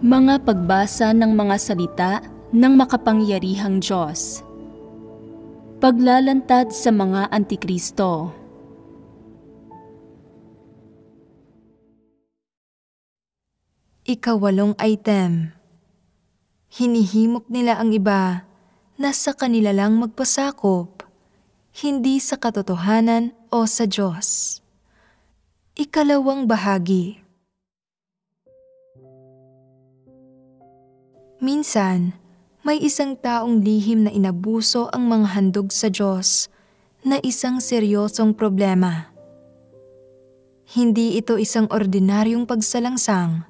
Mga pagbasa ng mga salita ng makapangyarihang Diyos. Paglalantad sa mga Antikristo. Ikawalong item. Hinihimok nila ang iba na sa kanila lang magpasakop, hindi sa katotohanan o sa Diyos. Ikalawang bahagi. Minsan, may isang taong lihim na inabuso ang mga handog sa Diyos na isang seryosong problema. Hindi ito isang ordinaryong pagsalangsang.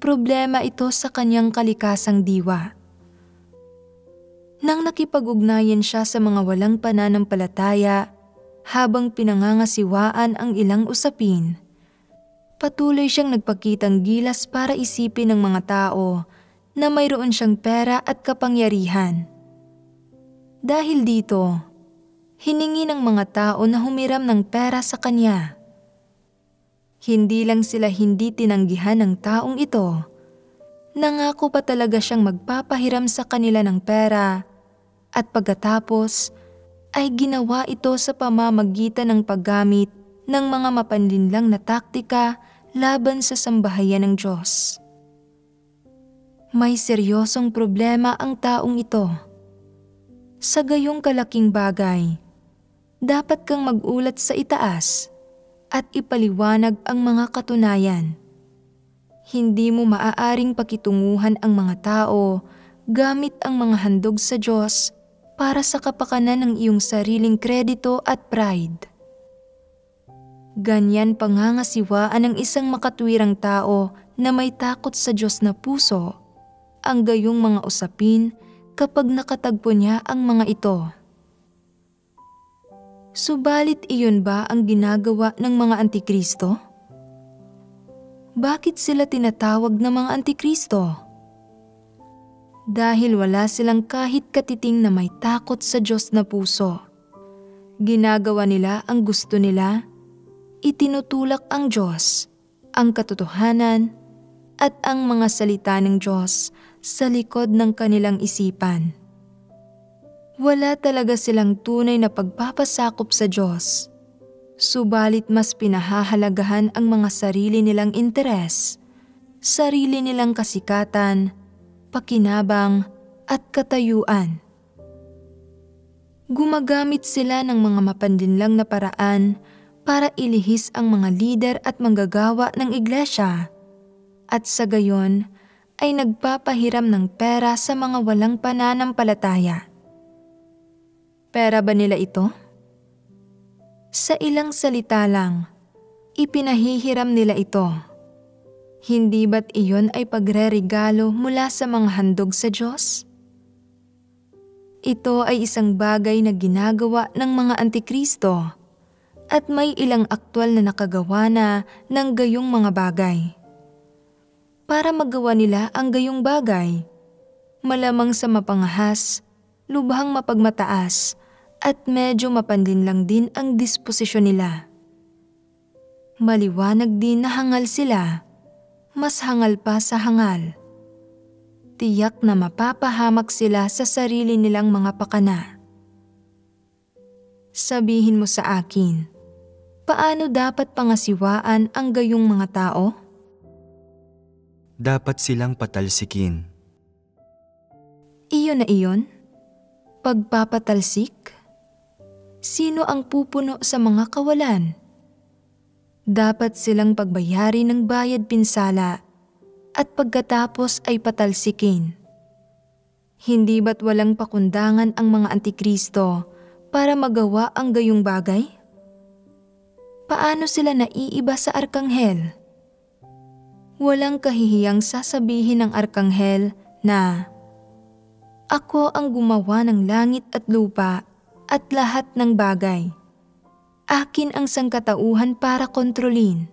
Problema ito sa kanyang kalikasang diwa. Nang nakipag-ugnayan siya sa mga walang pananampalataya habang pinangangasiwaan ang ilang usapin, patuloy siyang nagpakitang gilas para isipin ng mga tao na mayroon siyang pera at kapangyarihan. Dahil dito, hiningi ng mga tao na humiram ng pera sa kanya. Hindi lang sila hindi tinanggihan ng taong ito, nangako pa talaga siyang magpapahiram sa kanila ng pera at pagkatapos ay ginawa ito sa pamamagitan ng paggamit ng mga mapanlinlang na taktika laban sa sambahayan ng Diyos. May seryosong problema ang taong ito. Sa gayong kalaking bagay, dapat kang mag-ulat sa itaas at ipaliwanag ang mga katunayan. Hindi mo maaaring pakitunguhan ang mga tao gamit ang mga handog sa Diyos para sa kapakanan ng iyong sariling kredito at pride. Ganyan pangangasiwaan ng isang makatwirang tao na may takot sa Diyos na puso ang gayong mga usapin kapag nakatagpo niya ang mga ito. Subalit iyon ba ang ginagawa ng mga Antikristo? Bakit sila tinatawag na mga Antikristo? Dahil wala silang kahit katiting na may takot sa Diyos na puso. Ginagawa nila ang gusto nila, itinutulak ang Diyos, ang katotohanan, at ang mga salita ng Diyos sa likod ng kanilang isipan. Wala talaga silang tunay na pagpapasakop sa Diyos, subalit mas pinahahalagahan ang mga sarili nilang interes, sarili nilang kasikatan, pakinabang at katayuan. Gumagamit sila ng mga mapanlinlang na paraan para ilihis ang mga lider at manggagawa ng iglesia, at sa gayon ay nagpapahiram ng pera sa mga walang pananampalataya. Pera ba nila ito? Sa ilang salita lang, ipinahihiram nila ito. Hindi ba't iyon ay pagre-regalo mula sa mga handog sa Diyos? Ito ay isang bagay na ginagawa ng mga Antikristo at may ilang aktwal na nakagawa na ng gayong mga bagay. Para magawa nila ang gayong bagay, malamang sa mapangahas, lubhang mapagmataas, at medyo mapanlinlang din ang disposisyon nila. Maliwanag din na hangal sila, mas hangal pa sa hangal. Tiyak na mapapahamak sila sa sarili nilang mga pakana. Sabihin mo sa akin, paano dapat pangasiwaan ang gayong mga tao? Dapat silang patalsikin. Iyon na iyon? Pagpapatalsik? Sino ang pupuno sa mga kawalan? Dapat silang pagbayari ng bayad pinsala at pagkatapos ay patalsikin. Hindi ba't walang pakundangan ang mga Antikristo para magawa ang gayong bagay? Paano sila naiiba sa arkanghel? Walang kahihiyang sasabihin ng arkanghel na, "Ako ang gumawa ng langit at lupa at lahat ng bagay. Akin ang sangkatauhan para kontrolin."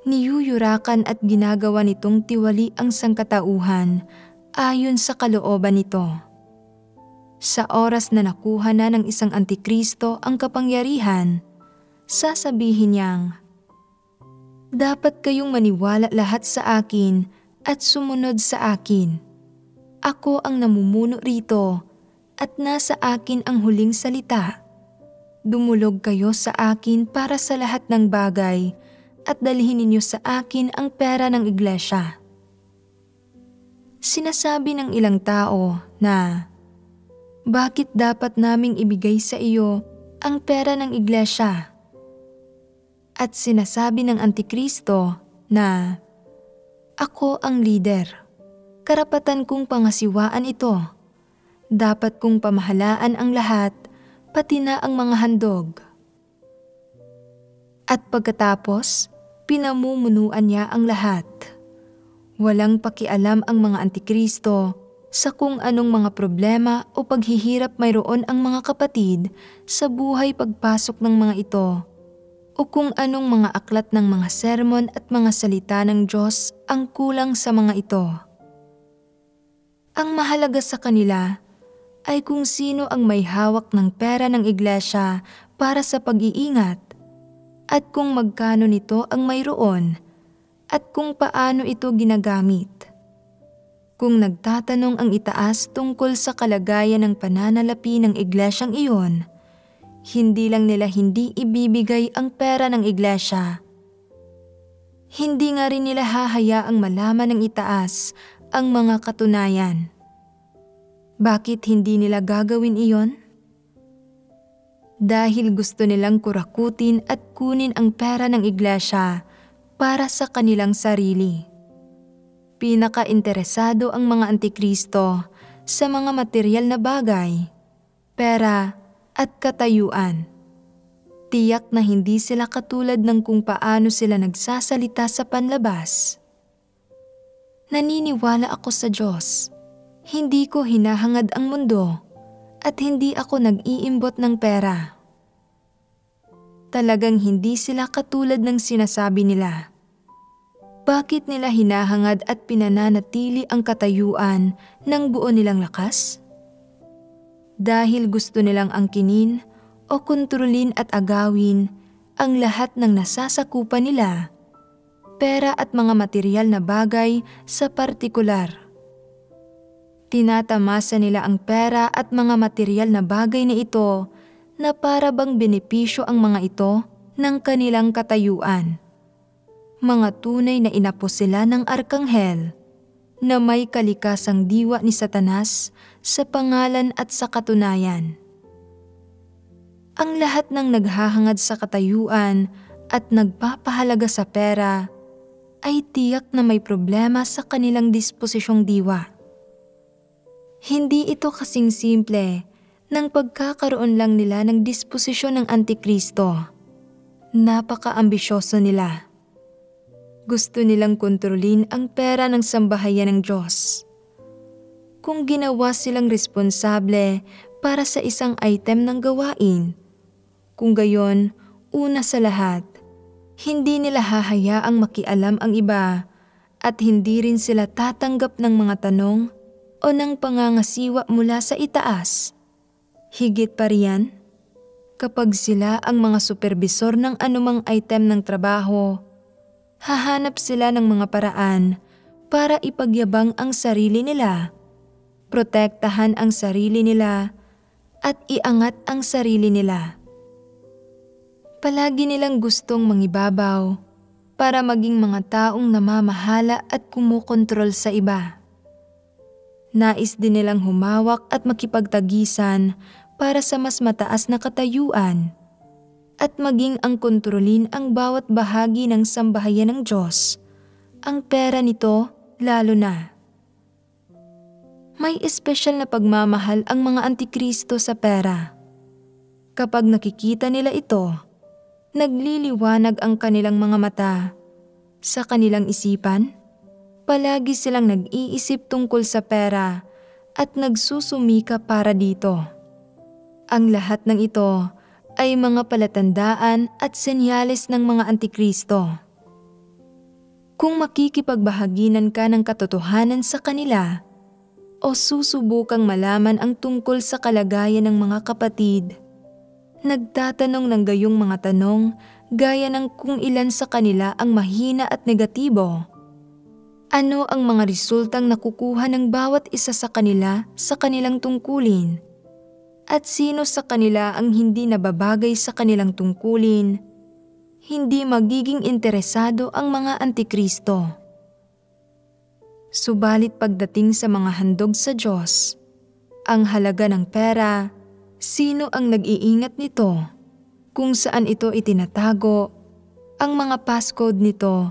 Niyuyurakan at ginagawa nitong tiwali ang sangkatauhan ayon sa kalooban nito. Sa oras na nakuha na ng isang Antikristo ang kapangyarihan, sasabihin niyang, "Dapat kayong maniwala lahat sa akin at sumunod sa akin. Ako ang namumuno rito at nasa akin ang huling salita. Dumulog kayo sa akin para sa lahat ng bagay at dalhin ninyo sa akin ang pera ng iglesia. Sinasabi ng ilang tao na, bakit dapat naming ibigay sa iyo ang pera ng iglesia? At sinasabi ng Antikristo na, ako ang leader. Karapatan kong pangasiwaan ito. Dapat kong pamahalaan ang lahat, pati na ang mga handog. At pagkatapos, pinamumunuan niya ang lahat. Walang pakialam ang mga Antikristo sa kung anong mga problema o paghihirap mayroon ang mga kapatid sa buhay pagpasok ng mga ito, o kung anong mga aklat ng mga sermon at mga salita ng Diyos ang kulang sa mga ito. Ang mahalaga sa kanila ay kung sino ang may hawak ng pera ng iglesia para sa pag-iingat, at kung magkano nito ang mayroon, at kung paano ito ginagamit. Kung nagtatanong ang itaas tungkol sa kalagayan ng pananalapi ng iglesyang iyon, hindi lang nila hindi ibibigay ang pera ng iglesia. Hindi nga rin nila hahayaang malaman ng itaas ang mga katunayan. Bakit hindi nila gagawin iyon? Dahil gusto nilang kurakutin at kunin ang pera ng iglesia para sa kanilang sarili. Pinaka-interesado ang mga Antikristo sa mga material na bagay, pera at katayuan. Tiyak na hindi sila katulad ng kung paano sila nagsasalita sa panlabas. Naniniwala ako sa Diyos. Hindi ko hinahangad ang mundo at hindi ako nag-iimbot ng pera. Talagang hindi sila katulad ng sinasabi nila. Bakit nila hinahangad at pinananatili ang katayuan ng buo nilang lakas? Dahil gusto nilang angkinin o kontrolin at agawin ang lahat ng nasasakupan nila, pera at mga material na bagay sa partikular. Tinatamasa nila ang pera at mga material na bagay na ito na para bang benepisyo ang mga ito ng kanilang katayuan. Mga tunay na inapo sila ng arkanghel na may kalikasang diwa ni Satanas sa pangalan at sa katunayan. Ang lahat ng naghahangad sa katayuan at nagpapahalaga sa pera ay tiyak na may problema sa kanilang disposisyong diwa. Hindi ito kasing simple ng pagkakaroon lang nila ng disposisyon ng Antikristo. Napaka-ambisyoso nila. Gusto nilang kontrolin ang pera ng sambahayan ng Diyos. Kung ginawa silang responsable para sa isang item ng gawain, kung gayon, una sa lahat, hindi nila hahayaang makialam ang iba at hindi rin sila tatanggap ng mga tanong o ng pangangasiwa mula sa itaas. Higit pa riyan, kapag sila ang mga supervisor ng anumang item ng trabaho, hahanap sila ng mga paraan para ipagyabang ang sarili nila, protektahan ang sarili nila, at iangat ang sarili nila. Palagi nilang gustong mangibabaw para maging mga taong namamahala at kumukontrol sa iba. Nais din nilang humawak at makipagtagisan para sa mas mataas na katayuan at maging ang kontrolin ang bawat bahagi ng sambahayan ng Diyos, ang pera nito lalo na. May espesyal na pagmamahal ang mga Antikristo sa pera. Kapag nakikita nila ito, nagliliwanag ang kanilang mga mata. Sa kanilang isipan, palagi silang nag-iisip tungkol sa pera at nagsusumika para dito. Ang lahat ng ito ay mga palatandaan at senyales ng mga Antikristo. Kung makikipagbahaginan ka ng katotohanan sa kanila o susubukang malaman ang tungkol sa kalagayan ng mga kapatid, nagtatanong ng gayong mga tanong gaya ng kung ilan sa kanila ang mahina at negatibo, Ano ang mga resultang nakukuha ng bawat isa sa kanila sa kanilang tungkulin? At sino sa kanila ang hindi nababagay sa kanilang tungkulin? Hindi magiging interesado ang mga antikristo. Subalit pagdating sa mga handog sa Diyos, ang halaga ng pera, sino ang nag-iingat nito, kung saan ito itinatago, ang mga passcode nito,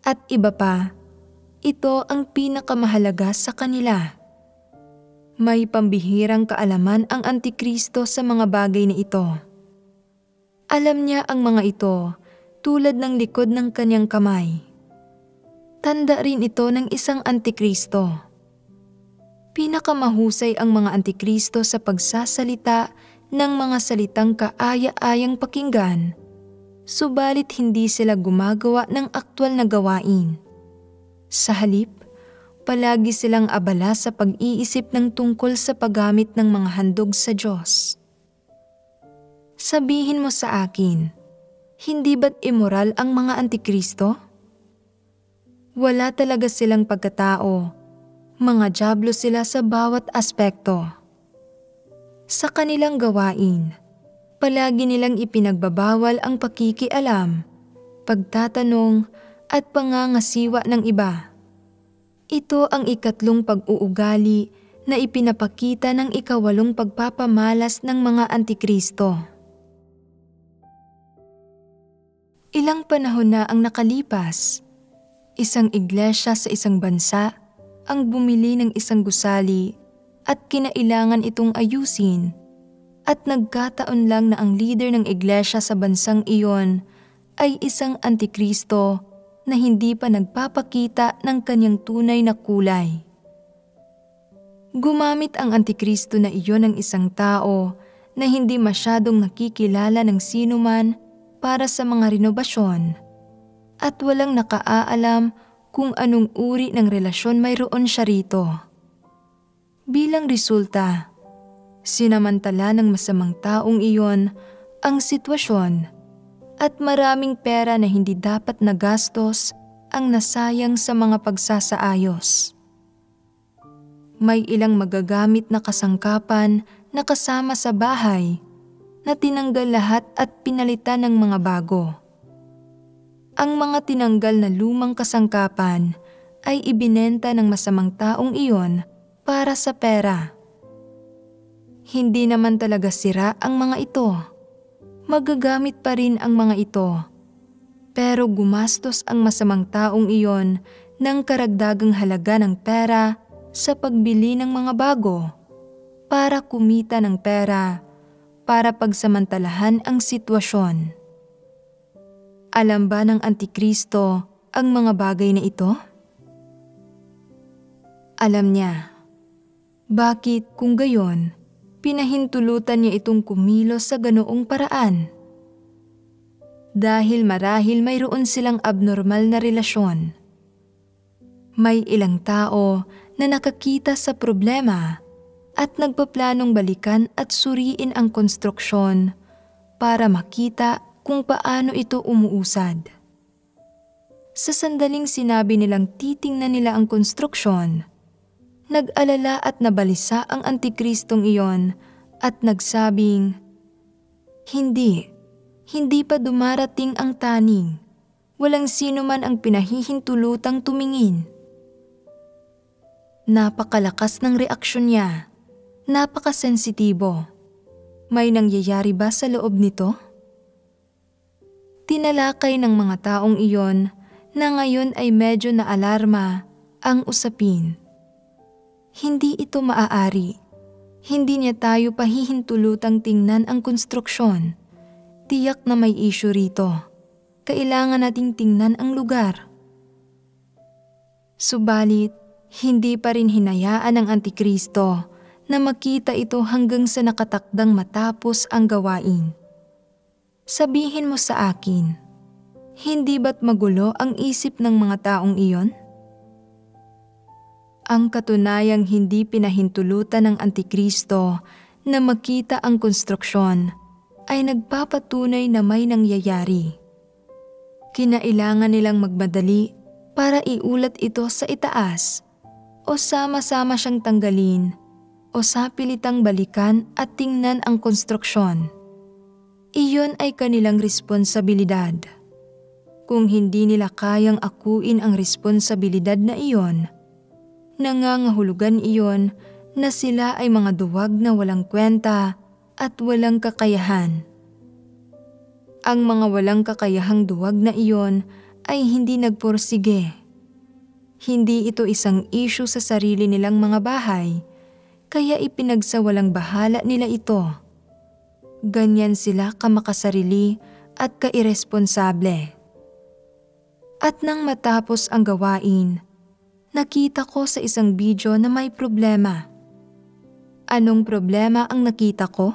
at iba pa, ito ang pinakamahalaga sa kanila. May pambihirang kaalaman ang antikristo sa mga bagay na ito. Alam niya ang mga ito tulad ng likod ng kanyang kamay. Tanda rin ito ng isang antikristo. Pinakamahusay ang mga antikristo sa pagsasalita ng mga salitang kaaya-ayang pakinggan, subalit hindi sila gumagawa ng aktwal na gawain. Sa halip, palagi silang abala sa pag-iisip ng tungkol sa paggamit ng mga handog sa Diyos. Sabihin mo sa akin, hindi ba't immoral ang mga antikristo? Wala talaga silang pagkatao. Mga dyablo sila sa bawat aspekto. Sa kanilang gawain, palagi nilang ipinagbabawal ang pakikialam, pagtatanong, at pangangasiwa ng iba. Ito ang ikatlong pag-uugali na ipinapakita ng ikawalong pagpapamalas ng mga antikristo. Ilang panahon na ang nakalipas, isang iglesia sa isang bansa ang bumili ng isang gusali at kinailangan itong ayusin, at nagkataon lang na ang leader ng iglesia sa bansang iyon ay isang antikristo na hindi pa nagpapakita ng kanyang tunay na kulay. Gumamit ang antikristo na iyon ng isang tao na hindi masyadong nakikilala ng sinuman para sa mga renobasyon, at walang nakaalam kung anong uri ng relasyon mayroon siya rito. Bilang resulta, sinamantala ng masamang taong iyon ang sitwasyon, at maraming pera na hindi dapat nagastos ang nasayang sa mga pagsasaayos. May ilang magagamit na kasangkapan na kasama sa bahay na tinanggal lahat at pinalitan ng mga bago. Ang mga tinanggal na lumang kasangkapan ay ibinenta ng masamang taong iyon para sa pera. Hindi naman talaga sira ang mga ito. Magagamit pa rin ang mga ito. Pero gumastos ang masamang taong iyon ng karagdagang halaga ng pera sa pagbili ng mga bago para kumita ng pera para pagsamantalahan ang sitwasyon. Alam ba ng antikristo ang mga bagay na ito? Alam niya. Bakit kung gayon, pinahintulutan niya itong kumilos sa ganoong paraan? Dahil marahil mayroon silang abnormal na relasyon. May ilang tao na nakakita sa problema at nagpaplanong balikan at suriin ang konstruksyon para makita kung paano ito umuusad. Sa sandaling sinabi nilang titingnan nila ang konstruksyon, nag-alala at nabalisa ang antikristong iyon at nagsabing, Hindi pa dumarating ang taning. Walang sino man ang pinahihintulutang tumingin. Napakalakas ng reaksyon niya. Napakasensitibo. May nangyayari ba sa loob nito? Tinalakay ng mga taong iyon na ngayon ay medyo naalarma ang usapin. Hindi ito maaari. Hindi niya tayo pahihintulutang tingnan ang konstruksyon. Tiyak na may issue rito. Kailangan nating tingnan ang lugar. Subalit, hindi pa rin hinayaan ng antikristo na makita ito hanggang sa nakatakdang matapos ang gawain. Sabihin mo sa akin, hindi ba't magulo ang isip ng mga taong iyon? Ang katunayang hindi pinahintulutan ng antikristo na makita ang konstruksyon ay nagpapatunay na may nangyayari. Kinailangan nilang magmadali para iulat ito sa itaas o sama-sama siyang tanggalin o sapilitang balikan at tingnan ang konstruksyon. Iyon ay kanilang responsibilidad. Kung hindi nila kayang akuin ang responsibilidad na iyon, nangangahulugan iyon na sila ay mga duwag na walang kwenta at walang kakayahan. Ang mga walang kakayahang duwag na iyon ay hindi nagpursige. Hindi ito isang issue sa sarili nilang mga bahay, kaya ipinagsawalang bahala nila ito. Ganyan sila kamakasarili at kairesponsable. At nang matapos ang gawain, nakita ko sa isang video na may problema. Anong problema ang nakita ko?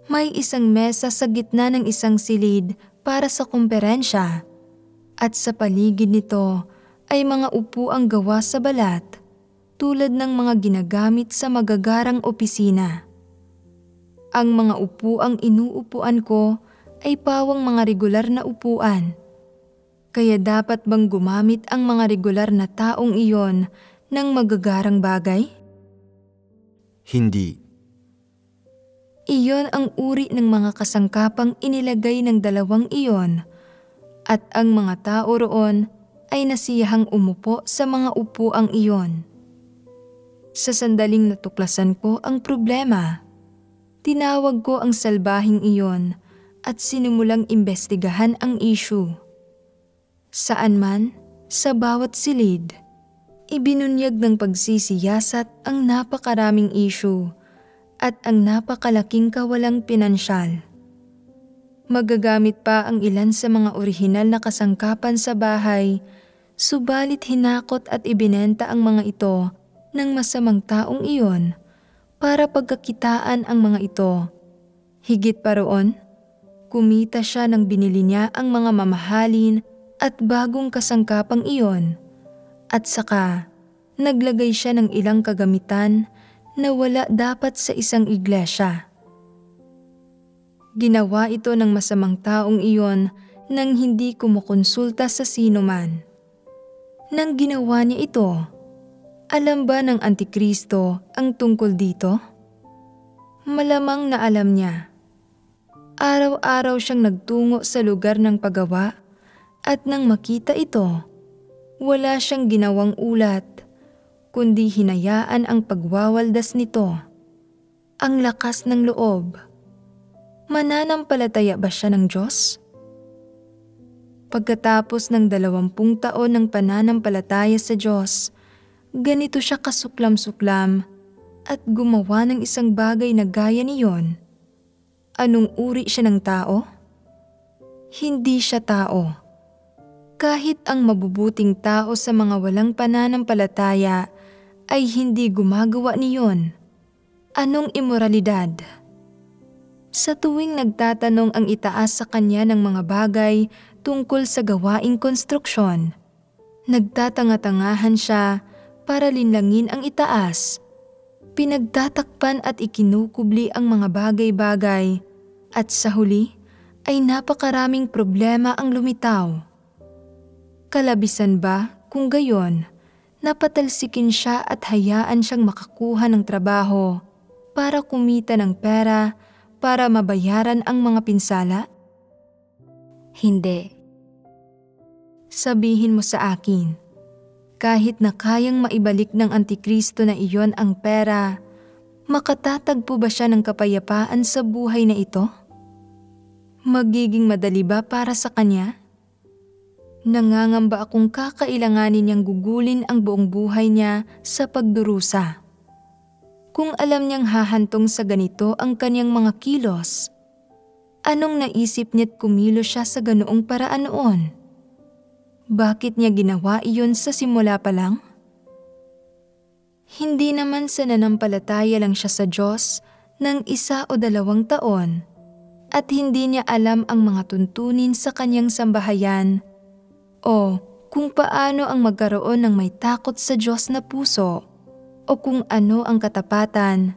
May isang mesa sa gitna ng isang silid para sa kumperensya at sa paligid nito ay mga upuang gawa sa balat tulad ng mga ginagamit sa magagarang opisina. Ang mga upuang inuupuan ko ay pawang mga regular na upuan. Kaya dapat bang gumamit ang mga regular na taong iyon ng magagarang bagay? Hindi. Iyon ang uri ng mga kasangkapang inilagay ng dalawang iyon at ang mga tao roon ay nasiyahang umupo sa mga upuang iyon. Sa sandaling natuklasan ko ang problema, tinawag ko ang salbahing iyon at sinimulang imbestigahan ang issue. Saan man, sa bawat silid, ibinunyag ng pagsisiyasat ang napakaraming issue at ang napakalaking kawalang pinansyal. Magagamit pa ang ilan sa mga orihinal na kasangkapan sa bahay, subalit hinakot at ibinenta ang mga ito ng masamang taong iyon para pagkakitaan ang mga ito. Higit pa roon, kumita siya nang binili niya ang mga mamahalin at bagong kasangkapang iyon at saka naglagay siya ng ilang kagamitan na wala dapat sa isang iglesia. Ginawa ito ng masamang taong iyon nang hindi kumukonsulta sa sino man. Nang ginawa niya ito, alam ba ng Antikristo ang tungkol dito? Malamang na alam niya. Araw-araw siyang nagtungo sa lugar ng paggawa at nang makita ito, wala siyang ginawang ulat, kundi hinayaan ang pagwawaldas nito. Ang lakas ng loob. Mananampalataya ba siya ng Diyos? Pagkatapos ng 20 taon ng pananampalataya sa Diyos, ganito siya kasuklam-suklam at gumawa ng isang bagay na gaya niyon. Anong uri siya ng tao? Hindi siya tao. Kahit ang mabubuting tao sa mga walang pananampalataya ay hindi gumagawa niyon. Anong imoralidad? Sa tuwing nagtatanong ang itaas sa kanya ng mga bagay tungkol sa gawaing konstruksyon, nagtatanga-tangahan siya para linlangin ang itaas. Pinagtatakpan at ikinukubli ang mga bagay-bagay at sa huli ay napakaraming problema ang lumitaw. Kalabisan ba kung gayon, napatalsikin siya at hayaan siyang makakuha ng trabaho para kumita ng pera para mabayaran ang mga pinsala? Hindi. Sabihin mo sa akin, kahit na kayang maibalik ng Antikristo na iyon ang pera, makatatagpo ba siya ng kapayapaan sa buhay na ito? Magiging madali ba para sa kanya? Nangangamba akong kakailanganin niyang gugulin ang buong buhay niya sa pagdurusa. Kung alam niyang hahantong sa ganito ang kanyang mga kilos, anong naisip niya't kumilos siya sa ganoong paraan noon? Bakit niya ginawa iyon sa simula pa lang? Hindi naman sa nanampalataya lang siya sa Diyos ng 1 o 2 taon at hindi niya alam ang mga tuntunin sa kanyang sambahayan o kung paano ang magkaroon ng may takot sa Diyos na puso o kung ano ang katapatan.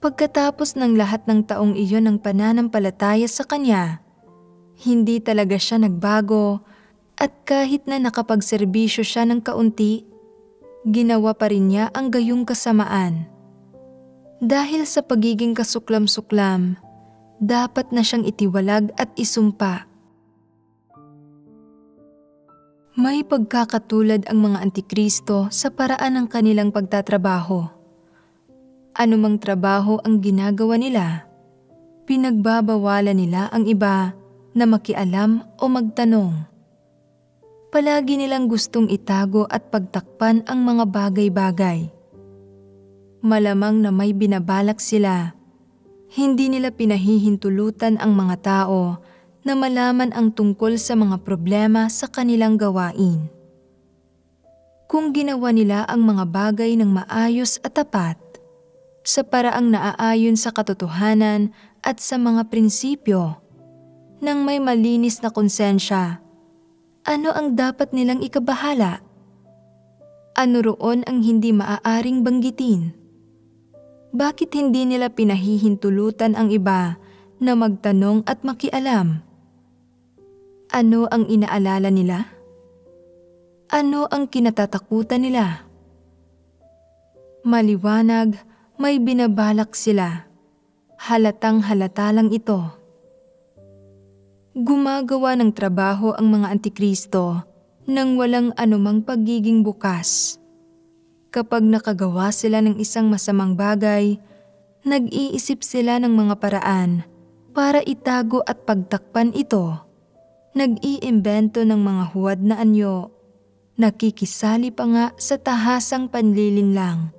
Pagkatapos ng lahat ng taong iyon ng pananampalataya sa Kanya, hindi talaga siya nagbago At kahit na nakapagserbisyo siya ng kaunti, ginawa pa rin niya ang gayong kasamaan. Dahil sa pagiging kasuklam-suklam, dapat na siyang itiwalag at isumpa. May pagkakatulad ang mga antikristo sa paraan ng kanilang pagtatrabaho. Anumang trabaho ang ginagawa nila, pinagbabawalan nila ang iba na makialam o magtanong. Palagi nilang gustong itago at pagtakpan ang mga bagay-bagay. Malamang na may binabalak sila. Hindi nila pinahihintulutan ang mga tao na malaman ang tungkol sa mga problema sa kanilang gawain. Kung ginawa nila ang mga bagay ng maayos at tapat, sa paraang naaayon sa katotohanan at sa mga prinsipyo, nang may malinis na konsensya, ano ang dapat nilang ikabahala? Ano roon ang hindi maaaring banggitin? Bakit hindi nila pinahihintulutan ang iba na magtanong at makialam? Ano ang inaalala nila? Ano ang kinatatakutan nila? Maliwanag, may binabalak sila. Halatang halata lang ito. Gumagawa ng trabaho ang mga antikristo nang walang anumang pagiging bukas. Kapag nakagawa sila ng isang masamang bagay, nag-iisip sila ng mga paraan para itago at pagtakpan ito. Nag-iimbento ng mga huwad na anyo, nakikisali pa nga sa tahasang panlilinlang.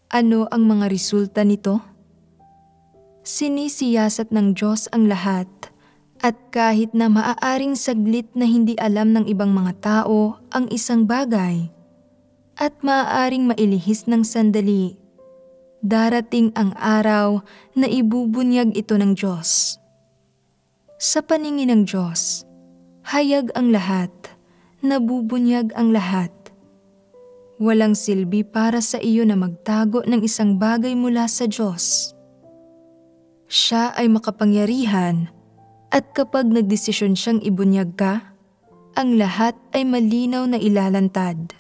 Ano ang mga resulta nito? Sinisiyasat ng Diyos ang lahat. At kahit na maaaring saglit na hindi alam ng ibang mga tao ang isang bagay, at maaaring mailihis ng sandali, darating ang araw na ibubunyag ito ng Diyos. Sa paningin ng Diyos, hayag ang lahat, nabubunyag ang lahat. Walang silbi para sa iyo na magtago ng isang bagay mula sa Diyos. Siya ay makapangyarihan, at kapag nagdesisyon siyang ibunyag ka, ang lahat ay malinaw na ilalantad.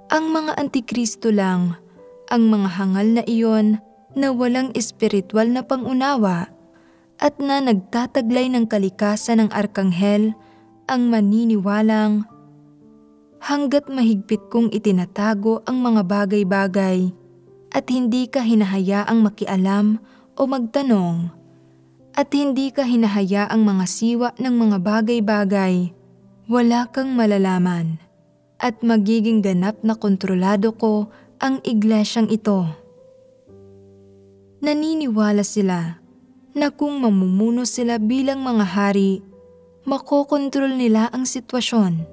Ang mga antikristo lang, ang mga hangal na iyon na walang espiritual na pangunawa at na nagtataglay ng kalikasan ng arkanghel, ang maniniwalang, hanggat mahigpit kong itinatago ang mga bagay-bagay at hindi ka hinahayaang makialam o magtanong, at hindi ka hinahayaang mga siwa ng mga bagay-bagay, wala kang malalaman, at magiging ganap na kontrolado ko ang iglesyang ito. Naniniwala sila na kung mamumuno sila bilang mga hari, makokontrol nila ang sitwasyon.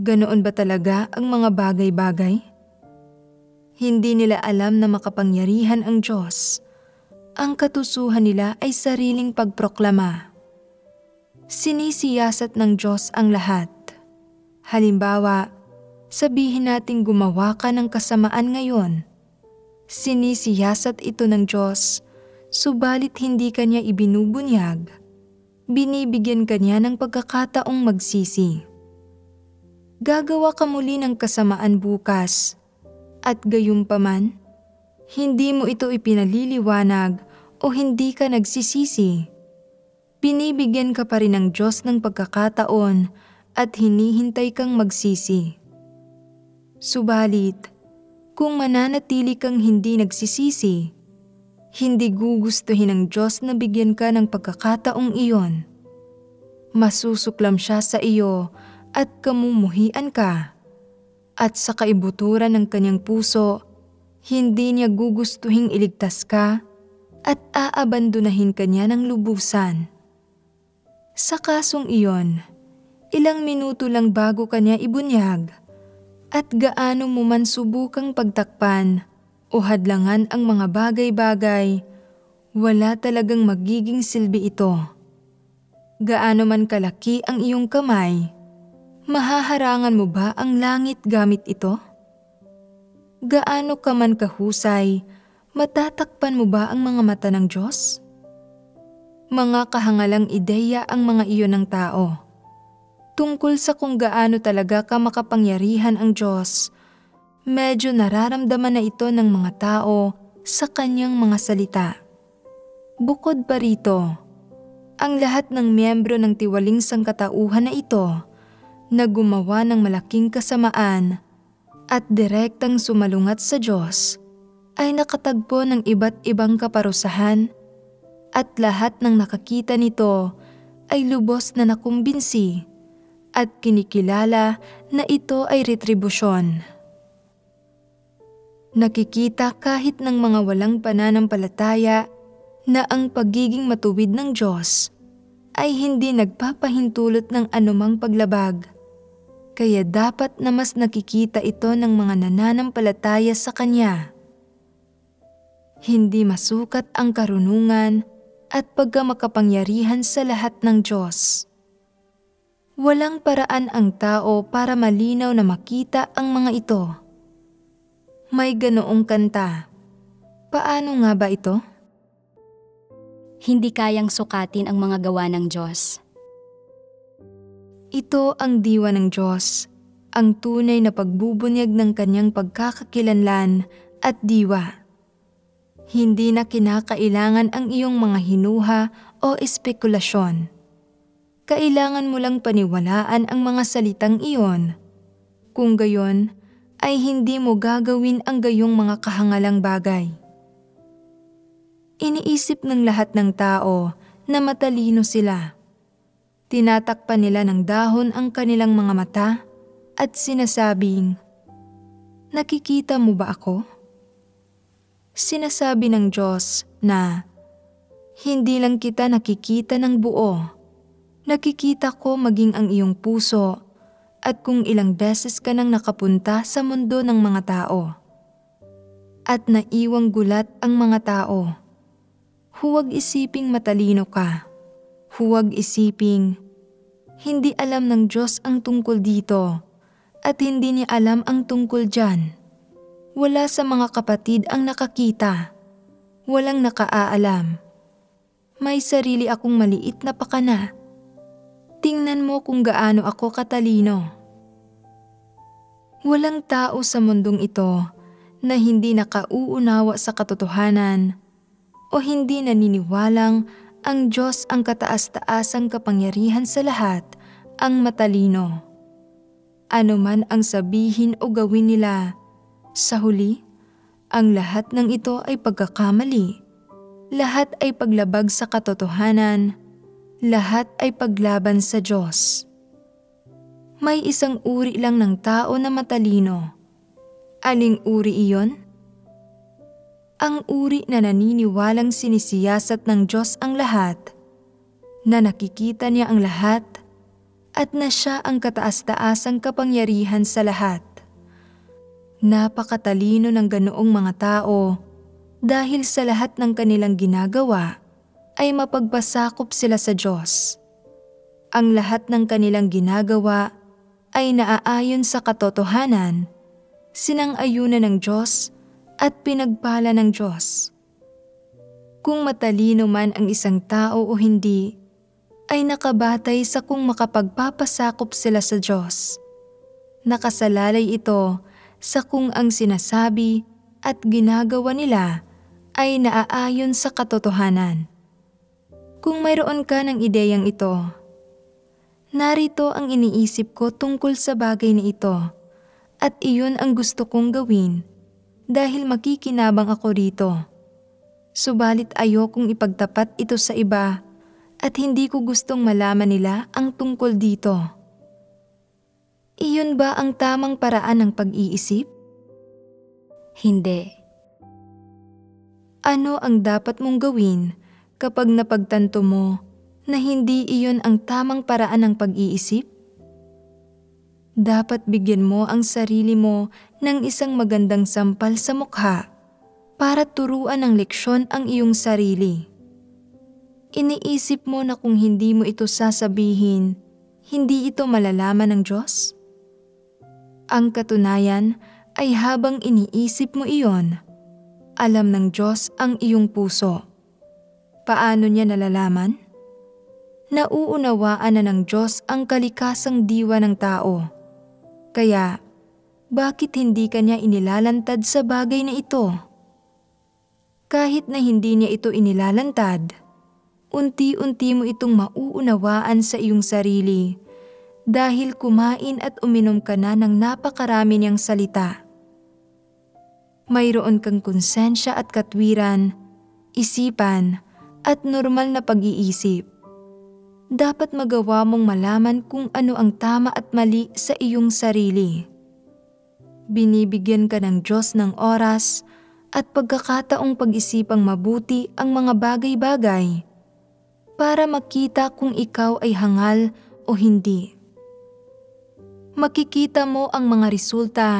Ganoon ba talaga ang mga bagay-bagay? Hindi nila alam na makapangyarihan ang Diyos. Ang katusuhan nila ay sariling pagproklama. Sinisiyasat ng Diyos ang lahat. Halimbawa, sabihin nating gumawa ka ng kasamaan ngayon. Sinisiyasat ito ng Diyos, subalit hindi kanya ibinubunyag. Binibigyan kanya ng pagkakataong magsisi. Gagawa ka muli ng kasamaan bukas, at gayunpaman, hindi mo ito ipinaliliwanag o hindi ka nagsisisi. Binibigyan ka pa rin ng Diyos ng pagkakataon at hinihintay kang magsisi. Subalit, kung mananatili kang hindi nagsisisi, hindi gugustuhin ng Diyos na bigyan ka ng pagkakataong iyon. Masusuklam siya sa iyo at kamumuhian ka. At sa kaibuturan ng kanyang puso, hindi niya gugustuhing iligtas ka at aabandonahin kanya ng lubusan. Sa kasong iyon, ilang minuto lang bago kanya ibunyag at gaano mo man subukang pagtakpan o hadlangan ang mga bagay-bagay, wala talagang magiging silbi ito. Gaano man kalaki ang iyong kamay, mahaharangan mo ba ang langit gamit ito? Gaano ka man kahusay, matatakpan mo ba ang mga mata ng Diyos? Mga kahangalang ideya ang mga iyon ng tao. Tungkol sa kung gaano talaga ka makapangyarihan ang Diyos, medyo nararamdaman na ito ng mga tao sa kanyang mga salita. Bukod pa rito, ang lahat ng miyembro ng tiwaling sangkatauhan na ito na gumawa ng malaking kasamaan at direktang sumalungat sa Diyos ay nakatagpo ng iba't ibang kaparusahan at lahat ng nakakita nito ay lubos na nakumbinsi at kinikilala na ito ay retribusyon. Nakikita kahit ng mga walang pananampalataya na ang pagiging matuwid ng Diyos ay hindi nagpapahintulot ng anumang paglabag. Kaya dapat na mas nakikita ito ng mga nananampalataya sa Kanya. Hindi masukat ang karunungan at pagkamakapangyarihan sa lahat ng Diyos. Walang paraan ang tao para malinaw na makita ang mga ito. May ganoong kanta. Paano nga ba ito? Hindi kayang sukatin ang mga gawa ng Diyos. Ito ang diwa ng Diyos, ang tunay na pagbubunyag ng kanyang pagkakakilanlan at diwa. Hindi na kinakailangan ang iyong mga hinuha o espekulasyon. Kailangan mo lang paniwalaan ang mga salitang iyon. Kung gayon, ay hindi mo gagawin ang gayong mga kahangalang bagay. Iniisip ng lahat ng tao na matalino sila. Tinatakpan nila ng dahon ang kanilang mga mata at sinasabing, "Nakikita mo ba ako?" Sinasabi ng Diyos na, "Hindi lang kita nakikita ng buo. Nakikita ko maging ang iyong puso at kung ilang beses ka nang nakapunta sa mundo ng mga tao. At naiwang gulat ang mga tao. Huwag isiping matalino ka. Huwag isiping, hindi alam ng Diyos ang tungkol dito at hindi niya alam ang tungkol dyan. Wala sa mga kapatid ang nakakita. Walang nakaalam. May sarili akong maliit na pakana. Tingnan mo kung gaano ako katalino." Walang tao sa mundong ito na hindi nakauunawa sa katotohanan o hindi naniniwalang ang Diyos ang kataas-taasang kapangyarihan sa lahat ang matalino. Ano man ang sabihin o gawin nila, sa huli, ang lahat ng ito ay pagkakamali. Lahat ay paglabag sa katotohanan. Lahat ay paglaban sa Diyos. May isang uri lang ng tao na matalino. Aling uri iyon? Ang uri na naniniwalang sinisiyasat ng Diyos ang lahat, na nakikita niya ang lahat, at na siya ang kataas-taasang kapangyarihan sa lahat. Napakatalino ng ganoong mga tao dahil sa lahat ng kanilang ginagawa ay mapagpasakop sila sa Diyos. Ang lahat ng kanilang ginagawa ay naaayon sa katotohanan, sinang-ayunan ng Diyos at pinagpala ng Diyos. Kung matalino man ang isang tao o hindi, ay nakabatay sa kung makapagpapasakop sila sa Diyos. Nakasalalay ito sa kung ang sinasabi at ginagawa nila ay naaayon sa katotohanan. Kung mayroon ka ng ideyang ito, narito ang iniisip ko tungkol sa bagay na ito at iyon ang gusto kong gawin dahil makikinabang ako rito. Subalit ayokong ipagtapat ito sa iba at hindi ko gustong malaman nila ang tungkol dito. Iyon ba ang tamang paraan ng pag-iisip? Hindi. Ano ang dapat mong gawin kapag napagtanto mo na hindi iyon ang tamang paraan ng pag-iisip? Dapat bigyan mo ang sarili mo ng isang magandang sampal sa mukha para turuan ng leksyon ang iyong sarili. Iniisip mo na kung hindi mo ito sasabihin, hindi ito malalaman ng Diyos? Ang katunayan ay habang iniisip mo iyon, alam ng Diyos ang iyong puso. Paano niya nalalaman? Nauunawaan na ng Diyos ang kalikasang diwa ng tao. Kaya, bakit hindi kanya inilalantad sa bagay na ito? Kahit na hindi niya ito inilalantad, unti-unti mo itong mauunawaan sa iyong sarili dahil kumain at uminom ka na ng napakarami niyang salita. Mayroon kang konsensya at katwiran, isipan at normal na pag-iisip. Dapat magawa mong malaman kung ano ang tama at mali sa iyong sarili. Binibigyan ka ng Diyos ng oras at pagkakataong pag-isipang mabuti ang mga bagay-bagay para makita kung ikaw ay hangal o hindi. Makikita mo ang mga resulta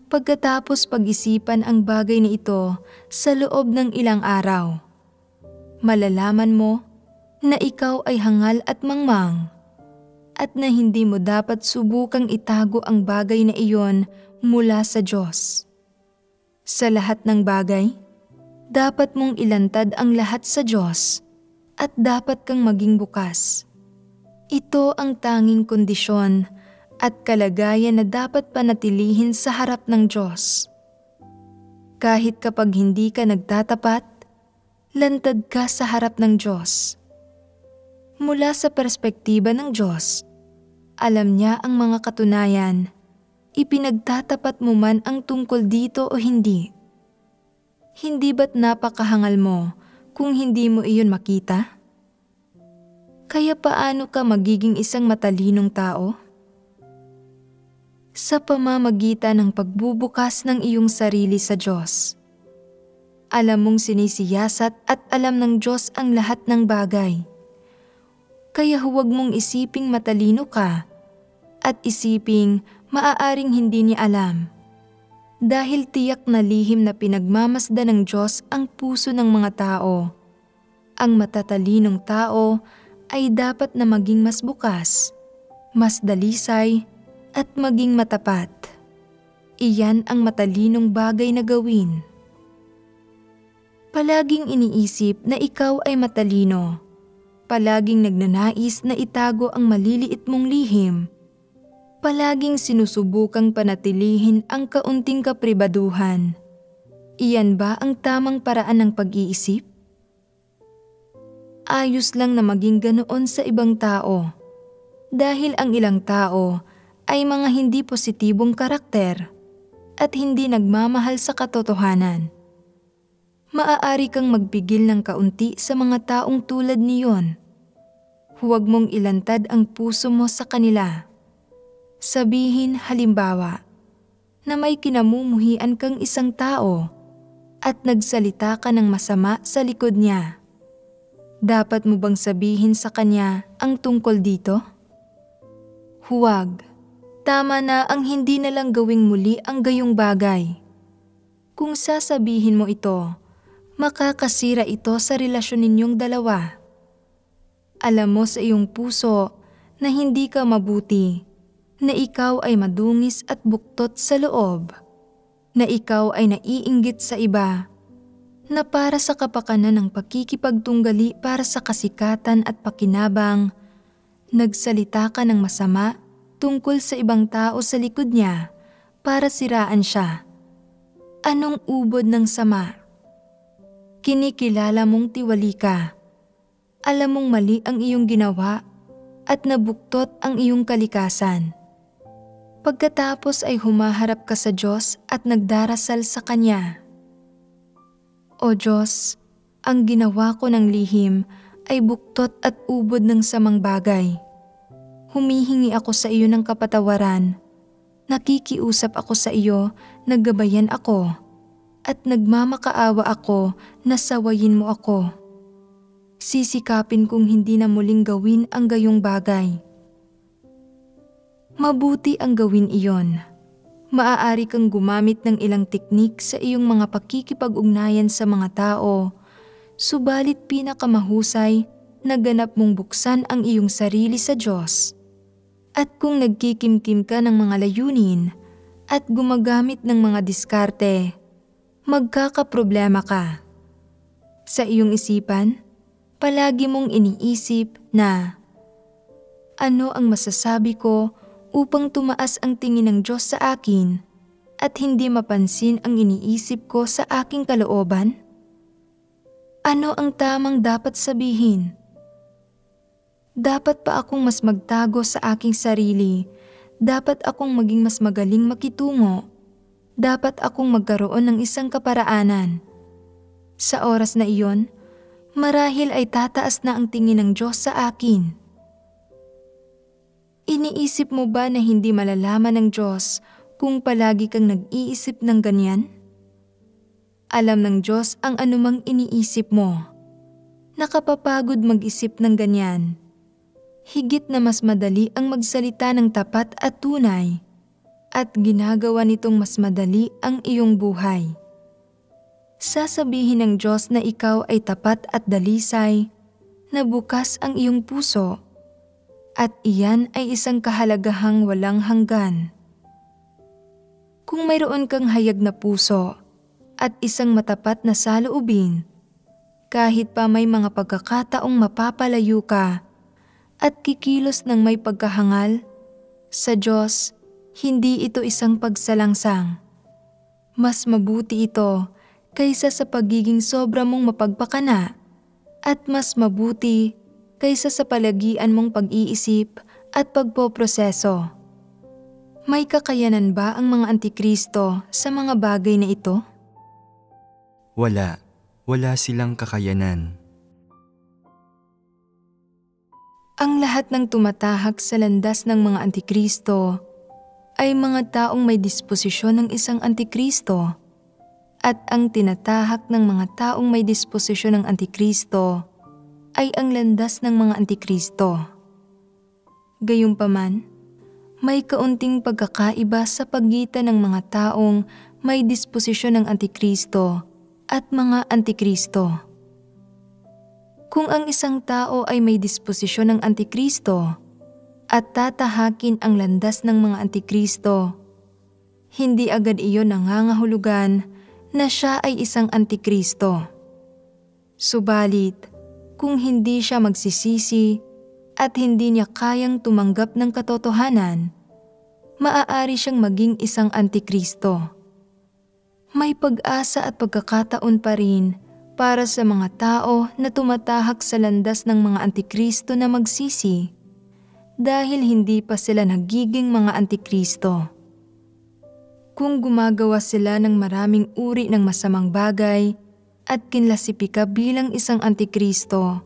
pagkatapos pag-isipan ang bagay na ito sa loob ng ilang araw. Malalaman mo na ikaw ay hangal at mangmang at na hindi mo dapat subukang itago ang bagay na iyon mula sa Diyos. Sa lahat ng bagay, dapat mong ilantad ang lahat sa Diyos at dapat kang maging bukas. Ito ang tanging kondisyon at kalagayan na dapat panatilihin sa harap ng Diyos. Kahit kapag hindi ka nagtatapat, lantad ka sa harap ng Diyos. Mula sa perspektiba ng Diyos, alam niya ang mga katunayan, ipinagtatapat mo man ang tungkol dito o hindi. Hindi ba't napakahangal mo kung hindi mo iyon makita? Kaya paano ka magiging isang matalinong tao? Sa pamamagitan ng pagbubukas ng iyong sarili sa Diyos. Alam mong sinisiyasat at alam ng Diyos ang lahat ng bagay. Kaya huwag mong isiping matalino ka at isiping maaaring hindi niya alam. Dahil tiyak na lihim na pinagmamasdan ng Diyos ang puso ng mga tao. Ang matatalinong tao ay dapat na maging mas bukas, mas dalisay, at maging matapat. Iyan ang matalinong bagay na gawin. Palaging iniisip na ikaw ay matalino. Palaging nagnanais na itago ang maliliit mong lihim. Palaging sinusubukang panatilihin ang kaunting kapribaduhan. Iyan ba ang tamang paraan ng pag-iisip? Ayos lang na maging ganoon sa ibang tao. Dahil ang ilang tao ay mga hindi positibong karakter at hindi nagmamahal sa katotohanan. Maaari kang magpigil ng kaunti sa mga taong tulad niyon. Huwag mong ilantad ang puso mo sa kanila. Sabihin halimbawa na may kinamumuhian kang isang tao at nagsalita ka ng masama sa likod niya. Dapat mo bang sabihin sa kanya ang tungkol dito? Huwag. Tama na ang hindi na lang gawing muli ang gayong bagay. Kung sasabihin mo ito, makakasira ito sa relasyon ninyong dalawa. Alam mo sa iyong puso na hindi ka mabuti, na ikaw ay madungis at buktot sa loob, na ikaw ay naiinggit sa iba, na para sa kapakanan ng pakikipagtunggali para sa kasikatan at pakinabang, nagsalita ka ng masama tungkol sa ibang tao sa likod niya para siraan siya. Anong ubod ng sama? Kinikilala mong tiwali ka. Alam mong mali ang iyong ginawa at nabuktot ang iyong kalikasan. Pagkatapos ay humaharap ka sa Diyos at nagdarasal sa Kanya. O Diyos, ang ginawa ko ng lihim ay buktot at ubod ng samang bagay. Humihingi ako sa iyo ng kapatawaran. Nakikiusap ako sa iyo, naggabayan ako, at nagmamakaawa ako na sawayin mo ako. Sisikapin kong hindi na muling gawin ang gayong bagay. Mabuti ang gawin iyon. Maaari kang gumamit ng ilang teknik sa iyong mga pakikipag-ugnayan sa mga tao, subalit pinakamahusay na ganap mong buksan ang iyong sarili sa Diyos. At kung nagkikimkim ka ng mga layunin at gumagamit ng mga diskarte, magkakaproblema ka. Sa iyong isipan, Palagi mong iniisip na, ano ang masasabi ko upang tumaas ang tingin ng Diyos sa akin at hindi mapansin ang iniisip ko sa aking kalooban? Ano ang tamang dapat sabihin? Dapat pa akong mas magtago sa aking sarili? Dapat akong maging mas magaling makitungo? Dapat akong magkaroon ng isang kaparaanan? Sa oras na iyon, marahil ay tataas na ang tingin ng Diyos sa akin. Iniisip mo ba na hindi malalaman ng Diyos kung palagi kang nag-iisip ng ganyan? Alam ng Diyos ang anumang iniisip mo. Nakapapagod mag-isip ng ganyan. Higit na mas madali ang magsalita ng tapat at tunay, at ginagawa nitong mas madali ang iyong buhay. Sasabihin ng Diyos na ikaw ay tapat at dalisay, na bukas ang iyong puso, at iyan ay isang kahalagahang walang hanggan. Kung mayroon kang hayag na puso at isang matapat na saloobin, kahit pa may mga pagkakataong mapapalayo ka at kikilos ng may pagkahangal, sa Diyos, hindi ito isang pagsalangsang. Mas mabuti ito kaysa sa pagiging sobra mong mapagpakana, at mas mabuti kaysa sa palagian mong pag-iisip at pagpoproseso. May kakayanan ba ang mga antikristo sa mga bagay na ito? Wala silang kakayanan. Ang lahat ng tumatahak sa landas ng mga antikristo ay mga taong may disposisyon ng isang antikristo, at ang tinatahak ng mga taong may disposisyon ng antikristo ay ang landas ng mga antikristo. Gayunpaman, may kaunting pagkakaiba sa pagitan ng mga taong may disposisyon ng antikristo at mga antikristo. Kung ang isang tao ay may disposisyon ng antikristo at tatahakin ang landas ng mga antikristo, hindi agad iyon nangangahulugan na siya ay isang antikristo. Subalit, kung hindi siya magsisisi at hindi niya kayang tumanggap ng katotohanan, maaari siyang maging isang antikristo. May pag-asa at pagkakataon pa rin para sa mga tao na tumatahak sa landas ng mga antikristo na magsisi dahil hindi pa sila nagiging mga antikristo. Kung gumagawa sila ng maraming uri ng masamang bagay at kinlasipika bilang isang antikristo,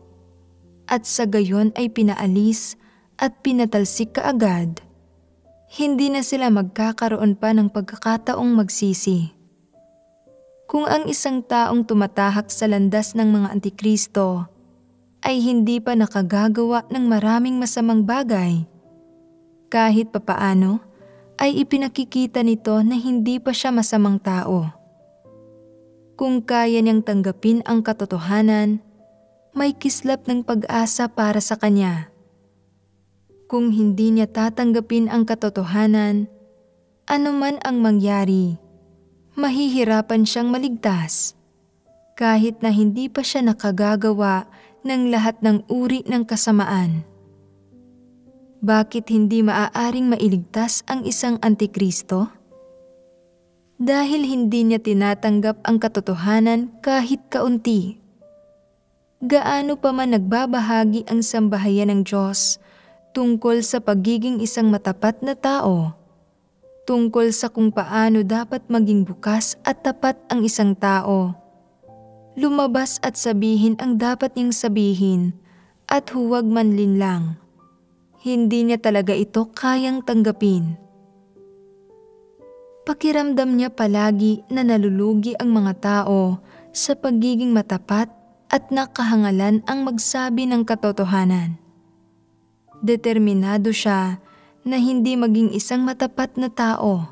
at sa gayon ay pinaalis at pinatalsik kaagad, hindi na sila magkakaroon pa ng pagkakataong magsisi. Kung ang isang taong tumatahak sa landas ng mga antikristo ay hindi pa nakagagawa ng maraming masamang bagay, kahit papaano ay ipinakikita nito na hindi pa siya masamang tao. Kung kaya niyang tanggapin ang katotohanan, may kislap ng pag-asa para sa kanya. Kung hindi niya tatanggapin ang katotohanan, anuman ang mangyari, mahihirapan siyang maligtas, kahit na hindi pa siya nakagagawa ng lahat ng uri ng kasamaan. Bakit hindi maaaring mailigtas ang isang antikristo? Dahil hindi niya tinatanggap ang katotohanan kahit kaunti. Gaano pa man nagbabahagi ang sambahayan ng Diyos tungkol sa pagiging isang matapat na tao, tungkol sa kung paano dapat maging bukas at tapat ang isang tao, lumabas at sabihin ang dapat niyang sabihin at huwag manlinlang. Hindi niya talaga ito kayang tanggapin. Pakiramdam niya palagi na nalulugi ang mga tao sa pagiging matapat at nakahangalan ang magsabi ng katotohanan. Determinado siya na hindi maging isang matapat na tao.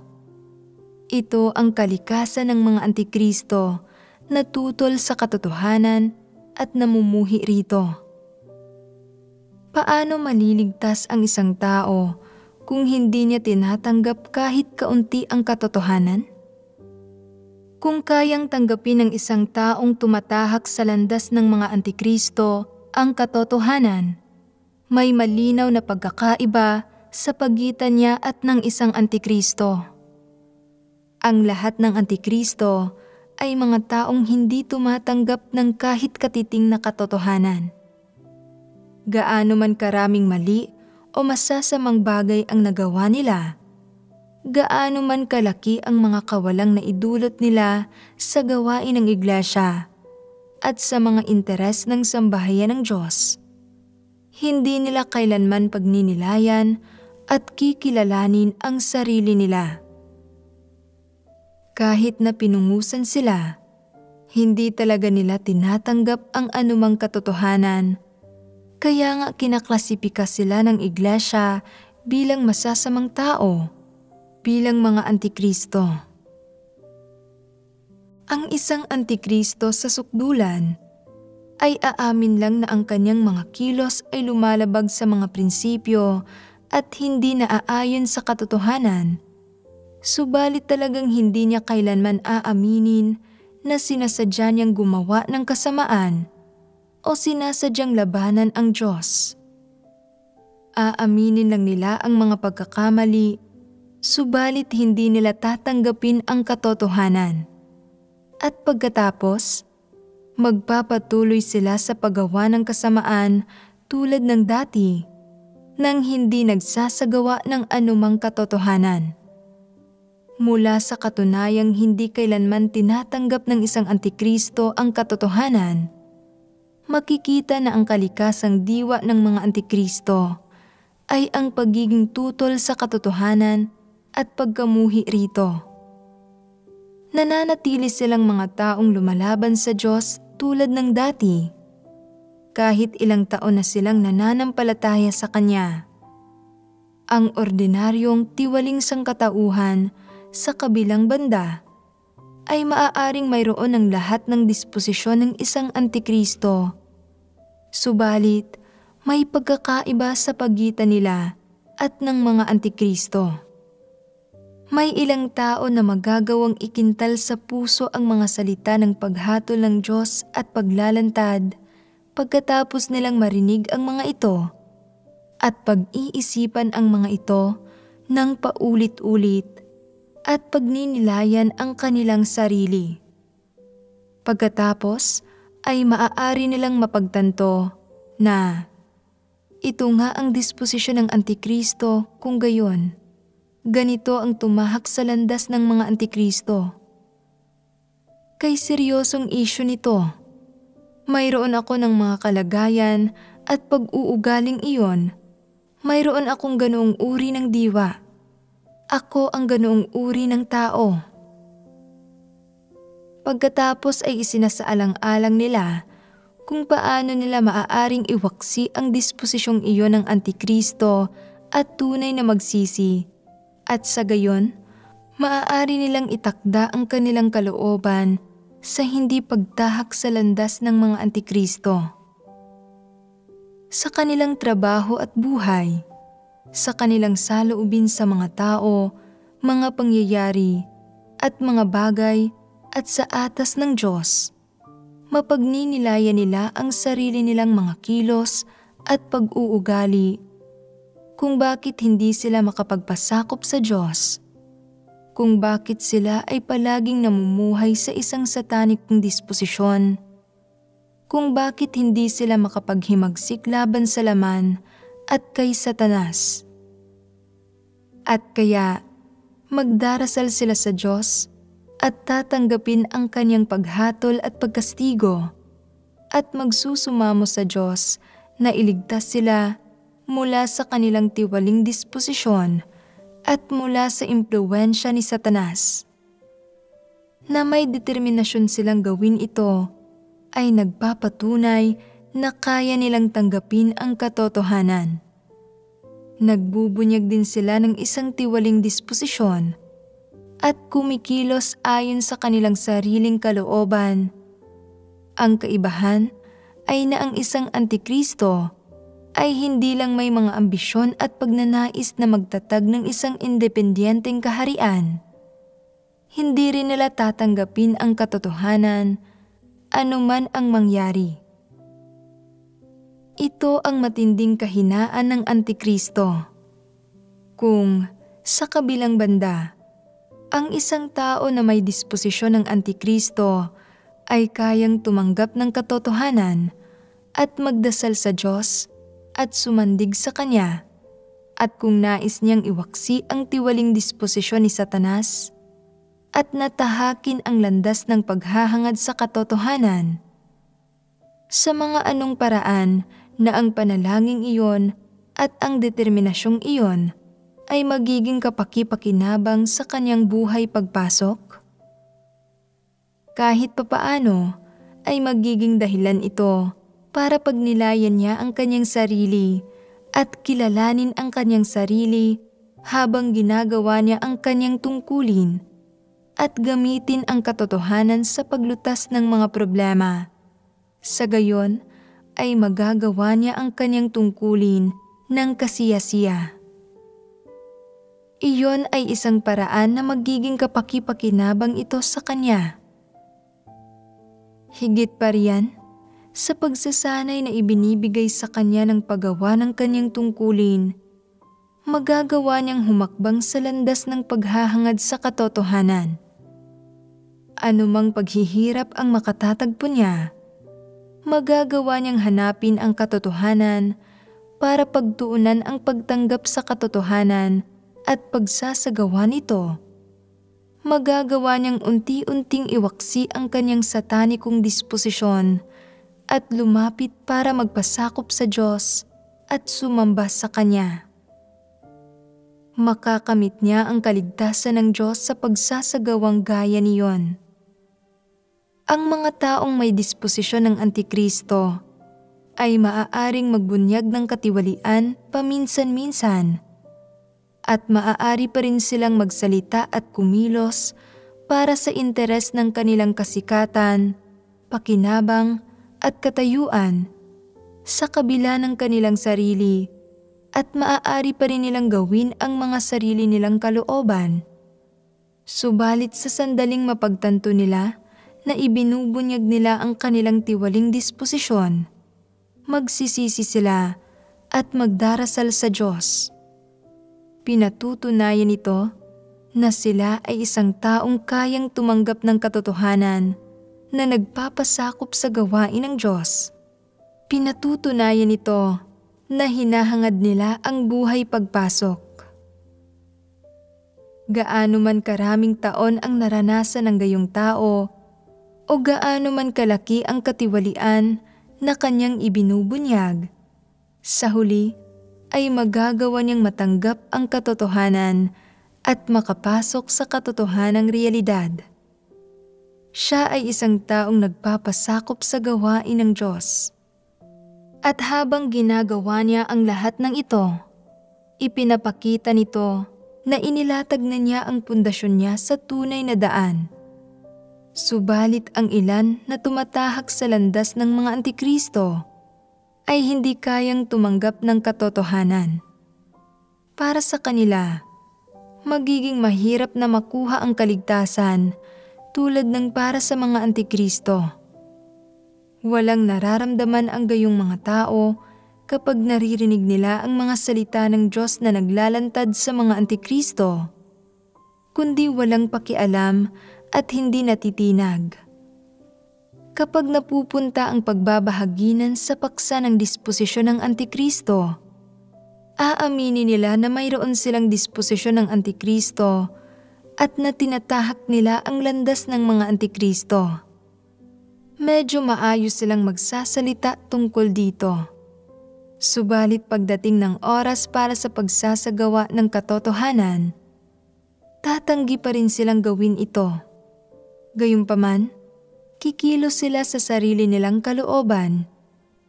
Ito ang kalikasan ng mga antikristo na tutol sa katotohanan at namumuhi rito. Paano maliligtas ang isang tao kung hindi niya tinatanggap kahit kaunti ang katotohanan? Kung kayang tanggapin ng isang taong tumatahak sa landas ng mga antikristo ang katotohanan. May malinaw na pagkakaiba sa pagitan niya at ng isang antikristo. Ang lahat ng antikristo ay mga taong hindi tumatanggap ng kahit katiting na katotohanan. Gaano man karaming mali o masasamang bagay ang nagawa nila, gaano man kalaki ang mga kawalang na idulot nila sa gawain ng iglesia at sa mga interes ng sambahayan ng Diyos, hindi nila kailanman pagninilayan at kikilalanin ang sarili nila. Kahit na pinungusan sila, hindi talaga nila tinatanggap ang anumang katotohanan. Kaya nga kinaklasipika sila ng iglesia bilang masasamang tao, bilang mga antikristo. Ang isang antikristo sa sukdulan ay aamin lang na ang kanyang mga kilos ay lumalabag sa mga prinsipyo at hindi naaayon sa katotohanan. Subalit talagang hindi niya kailanman aaminin na sinasadya niyang gumawa ng kasamaan o sinasadyang labanan ang Diyos. Aaminin lang nila ang mga pagkakamali, subalit hindi nila tatanggapin ang katotohanan. At pagkatapos, magpapatuloy sila sa paggawa ng kasamaan tulad ng dati, nang hindi nagsasagawa ng anumang katotohanan. Mula sa katunayang hindi kailanman tinatanggap ng isang antikristo ang katotohanan, makikita na ang kalikasang diwa ng mga antikristo ay ang pagiging tutol sa katotohanan at pagkamuhi rito. Nananatili silang mga taong lumalaban sa Diyos tulad ng dati, kahit ilang taon na silang nananampalataya sa Kanya. Ang ordinaryong tiwaling sangkatauhan sa kabilang banda ay maaaring mayroon ng lahat ng disposisyon ng isang antikristo. Subalit, may pagkakaiba sa pagitan nila at ng mga antikristo. May ilang tao na magagawang ikintal sa puso ang mga salita ng paghatol ng Diyos at paglalantad pagkatapos nilang marinig ang mga ito at pag-iisipan ang mga ito ng paulit-ulit at pagninilayan ang kanilang sarili. Pagkatapos ay maaari nilang mapagtanto na ito nga ang disposisyon ng antikristo kung gayon. Ganito ang tumahak sa landas ng mga antikristo. Kay seryosong isyu nito, mayroon ako ng mga kalagayan at pag-uugaling iyon. Mayroon akong ganoong uri ng diwa. Ako ang ganoong uri ng tao. Pagkatapos ay isinasaalang-alang nila kung paano nila maaaring iwaksi ang disposisyong iyon ng antikristo at tunay na magsisi, at sa gayon, maaari nilang itakda ang kanilang kalooban sa hindi pagtahak sa landas ng mga antikristo. Sa kanilang trabaho at buhay, sa kanilang saloobin sa mga tao, mga pangyayari, at mga bagay at sa atas ng Diyos, mapagninilayan nila ang sarili nilang mga kilos at pag-uugali kung bakit hindi sila makapagpasakop sa Diyos, kung bakit sila ay palaging namumuhay sa isang satanikong disposisyon, kung bakit hindi sila makapaghimagsik laban sa laman at kay Satanas. At kaya, magdarasal sila sa Diyos at tatanggapin ang kanyang paghatol at pagkastigo at magsusumamo sa Diyos na iligtas sila mula sa kanilang tiwaling disposisyon at mula sa impluwensya ni Satanas. Na may determinasyon silang gawin ito ay nagpapatunay na kaya nilang tanggapin ang katotohanan. Nagbubunyag din sila ng isang tiwaling disposisyon at kumikilos ayon sa kanilang sariling kalooban. Ang kaibahan ay na ang isang antikristo ay hindi lang may mga ambisyon at pagnanais na magtatag ng isang independenteng kaharian. Hindi rin nila tatanggapin ang katotohanan, anuman ang mangyari. Ito ang matinding kahinaan ng Antikristo. Kung sa kabilang banda, ang isang tao na may disposisyon ng Antikristo ay kayang tumanggap ng katotohanan at magdasal sa Diyos at sumandig sa Kanya, at kung nais niyang iwaksi ang tiwaling disposisyon ni Satanas at natahakin ang landas ng paghahangad sa katotohanan, sa mga anong paraan na ang panalangin iyon at ang determinasyong iyon ay magiging kapaki-pakinabang sa kanyang buhay pagpasok? Kahit papaano ay magiging dahilan ito para pagnilayan niya ang kanyang sarili at kilalanin ang kanyang sarili habang ginagawa niya ang kanyang tungkulin at gamitin ang katotohanan sa paglutas ng mga problema. Sa gayon ay magagawa niya ang kanyang tungkulin ng kasiyasiya. Iyon ay isang paraan na magiging kapaki-pakinabang ito sa kanya. Higit pa riyan, sa pagsasanay na ibinibigay sa kanya ng paggawa ng kanyang tungkulin, magagawa niyang humakbang sa landas ng paghahangad sa katotohanan. Anumang paghihirap ang makatatagpo niya, magagawa niyang hanapin ang katotohanan para pagtuunan ang pagtanggap sa katotohanan at pagsasagawa nito. Magagawa niyang unti-unting iwaksi ang kanyang satanikong disposisyon at lumapit para magpasakop sa Diyos at sumamba sa Kanya. Makakamit niya ang kaligtasan ng Diyos sa pagsasagawang gaya niyon. Ang mga taong may disposisyon ng Antikristo ay maaaring magbunyag ng katiwalian paminsan-minsan at maaari pa rin silang magsalita at kumilos para sa interes ng kanilang kasikatan, pakinabang at katayuan sa kabila ng kanilang sarili, at maaari pa rin nilang gawin ang mga sarili nilang kalooban. Subalit sa sandaling mapagtanto nila na ibinubunyag nila ang kanilang tiwaling disposisyon, magsisisi sila at magdarasal sa Diyos. Pinatutunayan ito na sila ay isang taong kayang tumanggap ng katotohanan na nagpapasakop sa gawain ng Diyos. Pinatutunayan ito na hinahangad nila ang buhay pagpasok. Gaano man karaming taon ang naranasan ng gayong tao o gaano man kalaki ang katiwalian na kanyang ibinubunyag, sa huli ay magagawa niyang matanggap ang katotohanan at makapasok sa katotohanang realidad. Siya ay isang taong nagpapasakop sa gawain ng Diyos. At habang ginagawa niya ang lahat ng ito, ipinapakita nito na inilatag na niya ang pundasyon niya sa tunay na daan. Subalit ang ilan na tumatahak sa landas ng mga Antikristo ay hindi kayang tumanggap ng katotohanan. Para sa kanila, magiging mahirap na makuha ang kaligtasan tulad ng para sa mga Antikristo. Walang nararamdaman ang gayong mga tao kapag naririnig nila ang mga salita ng Diyos na naglalantad sa mga Antikristo, kundi walang pakialam at hindi natitinag. Kapag napupunta ang pagbabahaginan sa paksa ng disposisyon ng Antikristo, aaminin nila na mayroon silang disposisyon ng Antikristo at na tinatahak nila ang landas ng mga Antikristo. Medyo maayos silang magsasalita tungkol dito. Subalit pagdating ng oras para sa pagsasagawa ng katotohanan, tatanggi pa rin silang gawin ito. Gayunpaman, kikilos sila sa sarili nilang kalooban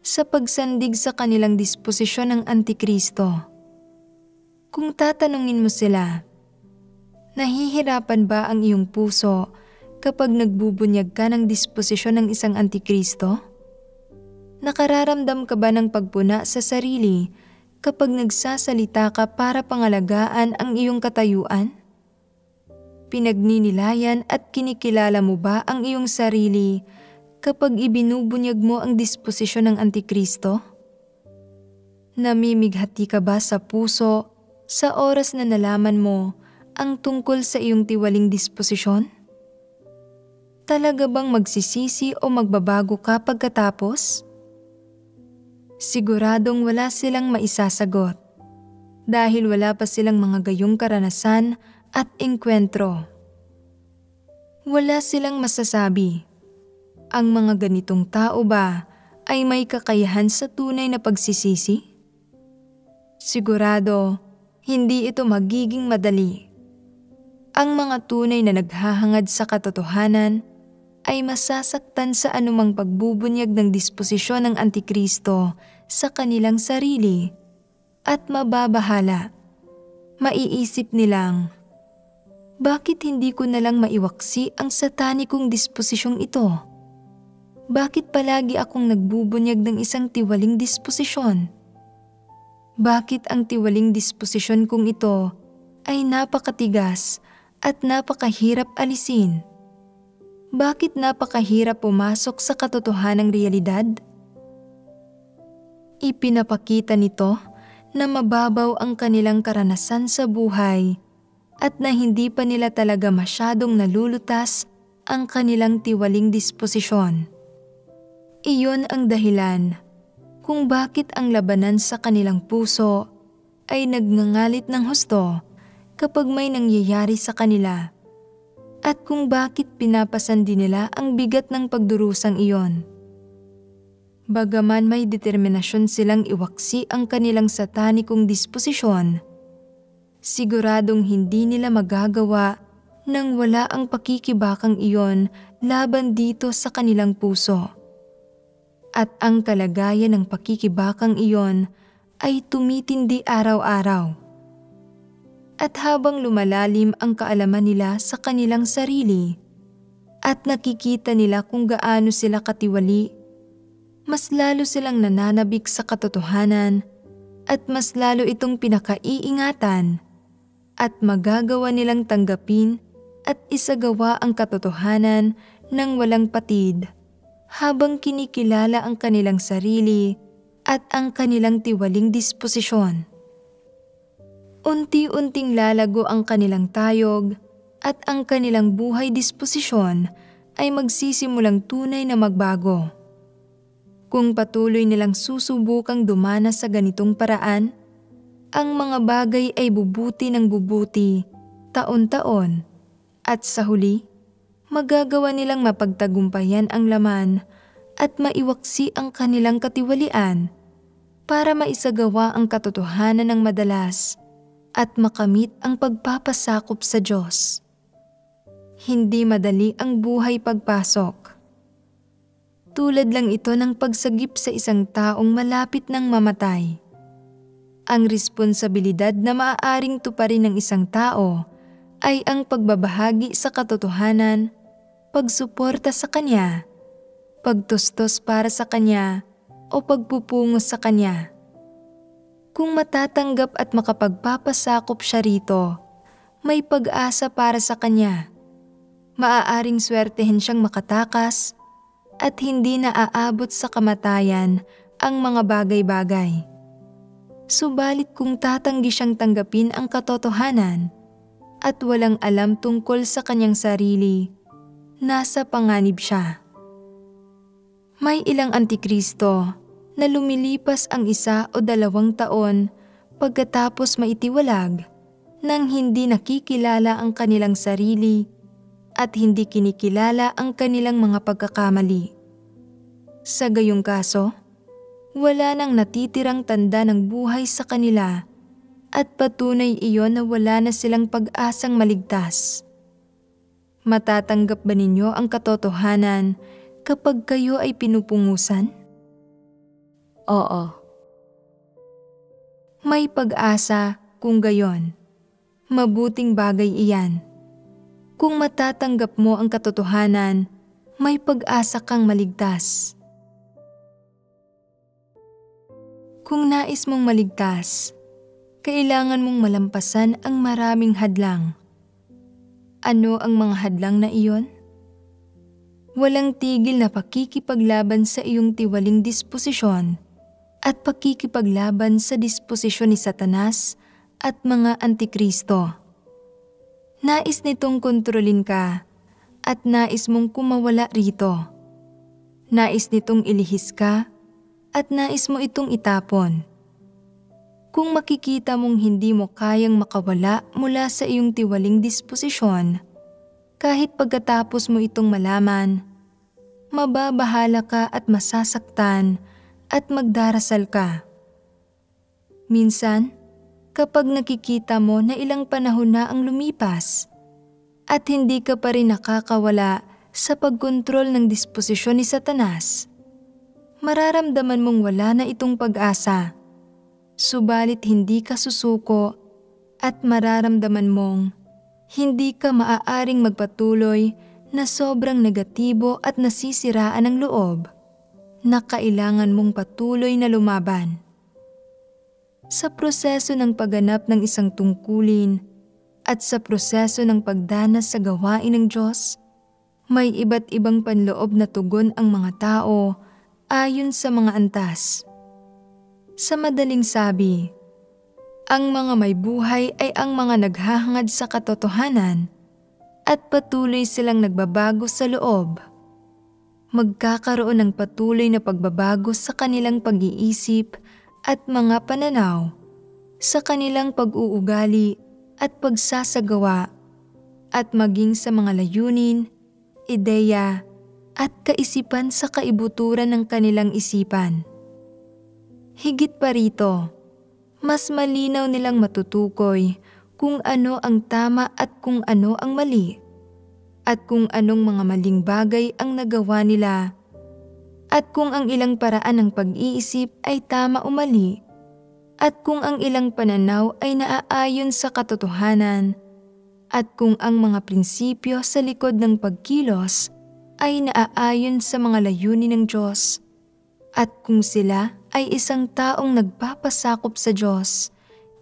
sa pagsandig sa kanilang disposisyon ng Antikristo. Kung tatanungin mo sila, nahihirapan ba ang iyong puso kapag nagbubunyag ka ng disposisyon ng isang Antikristo? Nakararamdam ka ba ng pagpuna sa sarili kapag nagsasalita ka para pangalagaan ang iyong katayuan? Pinagninilayan at kinikilala mo ba ang iyong sarili kapag ibinubunyag mo ang disposisyon ng Antikristo? Namimighati ka ba sa puso sa oras na nalaman mo ang tungkol sa iyong tiwaling disposisyon? Talaga bang magsisisi o magbabago ka pagkatapos? Siguradong wala silang maisasagot dahil wala pa silang mga gayong karanasan at engkwentro. Wala silang masasabi. Ang mga ganitong tao ba ay may kakayahan sa tunay na pagsisisi? Sigurado, hindi ito magiging madali. Ang mga tunay na naghahangad sa katotohanan ay masasaktan sa anumang pagbubunyag ng disposisyon ng Antikristo sa kanilang sarili at mababahala. Maiisip nilang, bakit hindi ko nalang maiwaksi ang satanikong disposisyong ito? Bakit palagi akong nagbubunyag ng isang tiwaling disposisyon? Bakit ang tiwaling disposisyon kong ito ay napakatigas at napakahirap alisin? Bakit napakahirap pumasok sa katotohanang realidad? Ipinapakita nito na mababaw ang kanilang karanasan sa buhay at na hindi pa nila talaga masyadong nalulutas ang kanilang tiwaling disposisyon. Iyon ang dahilan kung bakit ang labanan sa kanilang puso ay nagngangalit ng husto kapag may nangyayari sa kanila at kung bakit pinapasan din nila ang bigat ng pagdurusang iyon. Bagaman may determinasyon silang iwaksi ang kanilang satanikong disposisyon, siguradong hindi nila magagawa nang wala ang pakikibakang iyon laban dito sa kanilang puso. At ang kalagayan ng pakikibakang iyon ay tumitindi araw-araw. At habang lumalalim ang kaalaman nila sa kanilang sarili at nakikita nila kung gaano sila katiwali, mas lalo silang nananabik sa katotohanan at mas lalo itong pinakaiingatan at magagawa nilang tanggapin at isagawa ang katotohanan ng walang patid habang kinikilala ang kanilang sarili at ang kanilang tiwaling disposisyon. Unti-unting lalago ang kanilang tayog at ang kanilang buhay disposisyon ay magsisimulang tunay na magbago. Kung patuloy nilang susubukang dumana sa ganitong paraan, ang mga bagay ay bubuti ng bubuti, taon-taon, at sa huli, magagawa nilang mapagtagumpayan ang laman at maiwaksi ang kanilang katiwalian para maisagawa ang katotohanan ng madalas at makamit ang pagpapasakop sa Diyos. Hindi madali ang buhay pagpasok. Tulad lang ito ng pagsagip sa isang taong malapit ng mamatay. Ang responsibilidad na maaaring tuparin ng isang tao ay ang pagbabahagi sa katotohanan, pagsuporta sa kanya, pagtustos para sa kanya o pagpupungos sa kanya. Kung matatanggap at makapagpapasakop siya rito, may pag-asa para sa kanya. Maaaring swertehin siyang makatakas at hindi na aabot sa kamatayan ang mga bagay-bagay. Subalit kung tatanggi siyang tanggapin ang katotohanan at walang alam tungkol sa kanyang sarili, nasa panganib siya. May ilang Antikristo na lumilipas ang 1 o 2 taon pagkatapos maitiwalag nang hindi nakikilala ang kanilang sarili at hindi kinikilala ang kanilang mga pagkakamali. Sa gayong kaso, wala nang natitirang tanda ng buhay sa kanila at patunay iyon na wala na silang pag-asang maligtas. Matatanggap ba ninyo ang katotohanan kapag kayo ay pinupungusan? Oo. May pag-asa kung gayon. Mabuting bagay iyan. Kung matatanggap mo ang katotohanan, may pag-asa kang maligtas. Kung nais mong maligtas, kailangan mong malampasan ang maraming hadlang. Ano ang mga hadlang na iyon? Walang tigil na pakikipaglaban sa iyong tiwaling disposisyon at pakikipaglaban sa disposisyon ni Satanas at mga antikristo. Nais nitong kontrolin ka at nais mong kumawala rito. Nais nitong ilihis ka at nais mo itong itapon. Kung makikita mong hindi mo kayang makawala mula sa iyong tiwaling disposisyon, kahit pagkatapos mo itong malaman, mababahala ka at masasaktan at magdarasal ka. Minsan, kapag nakikita mo na ilang panahon na ang lumipas at hindi ka pa rin nakakawala sa pagkontrol ng disposisyon ni Satanas, mararamdaman mong wala na itong pag-asa. Subalit hindi ka susuko at mararamdaman mong hindi ka maaaring magpatuloy na sobrang negatibo at nasisiraan ng loob na kailangan mong patuloy na lumaban. Sa proseso ng pagganap ng isang tungkulin at sa proseso ng pagdanas sa gawain ng Diyos, may iba't ibang panloob na tugon ang mga tao ayon sa mga antas. Sa madaling sabi, ang mga may buhay ay ang mga naghahangad sa katotohanan at patuloy silang nagbabago sa loob. Magkakaroon ng patuloy na pagbabago sa kanilang pag-iisip at mga pananaw, sa kanilang pag-uugali at pagsasagawa, at maging sa mga layunin, ideya, at kaisipan sa kaibuturan ng kanilang isipan. Higit pa rito, mas malinaw nilang matutukoy kung ano ang tama at kung ano ang mali, at kung anong mga maling bagay ang nagawa nila, at kung ang ilang paraan ng pag-iisip ay tama o mali, at kung ang ilang pananaw ay naaayon sa katotohanan, at kung ang mga prinsipyo sa likod ng pagkilos ay naaayon sa mga layunin ng Diyos, at kung sila ay isang taong nagpapasakop sa Diyos,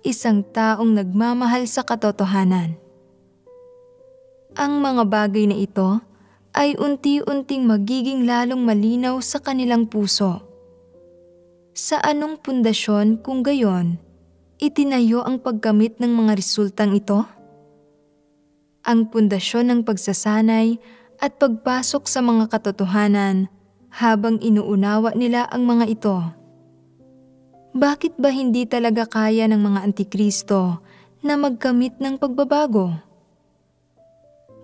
isang taong nagmamahal sa katotohanan. Ang mga bagay na ito ay unti-unting magiging lalong malinaw sa kanilang puso. Sa anong pundasyon kung gayon, itinayo ang pagkamit ng mga resultang ito? Ang pundasyon ng pagsasanay at pagpasok sa mga katotohanan habang inuunawa nila ang mga ito. Bakit ba hindi talaga kaya ng mga antikristo na magkamit ng pagbabago?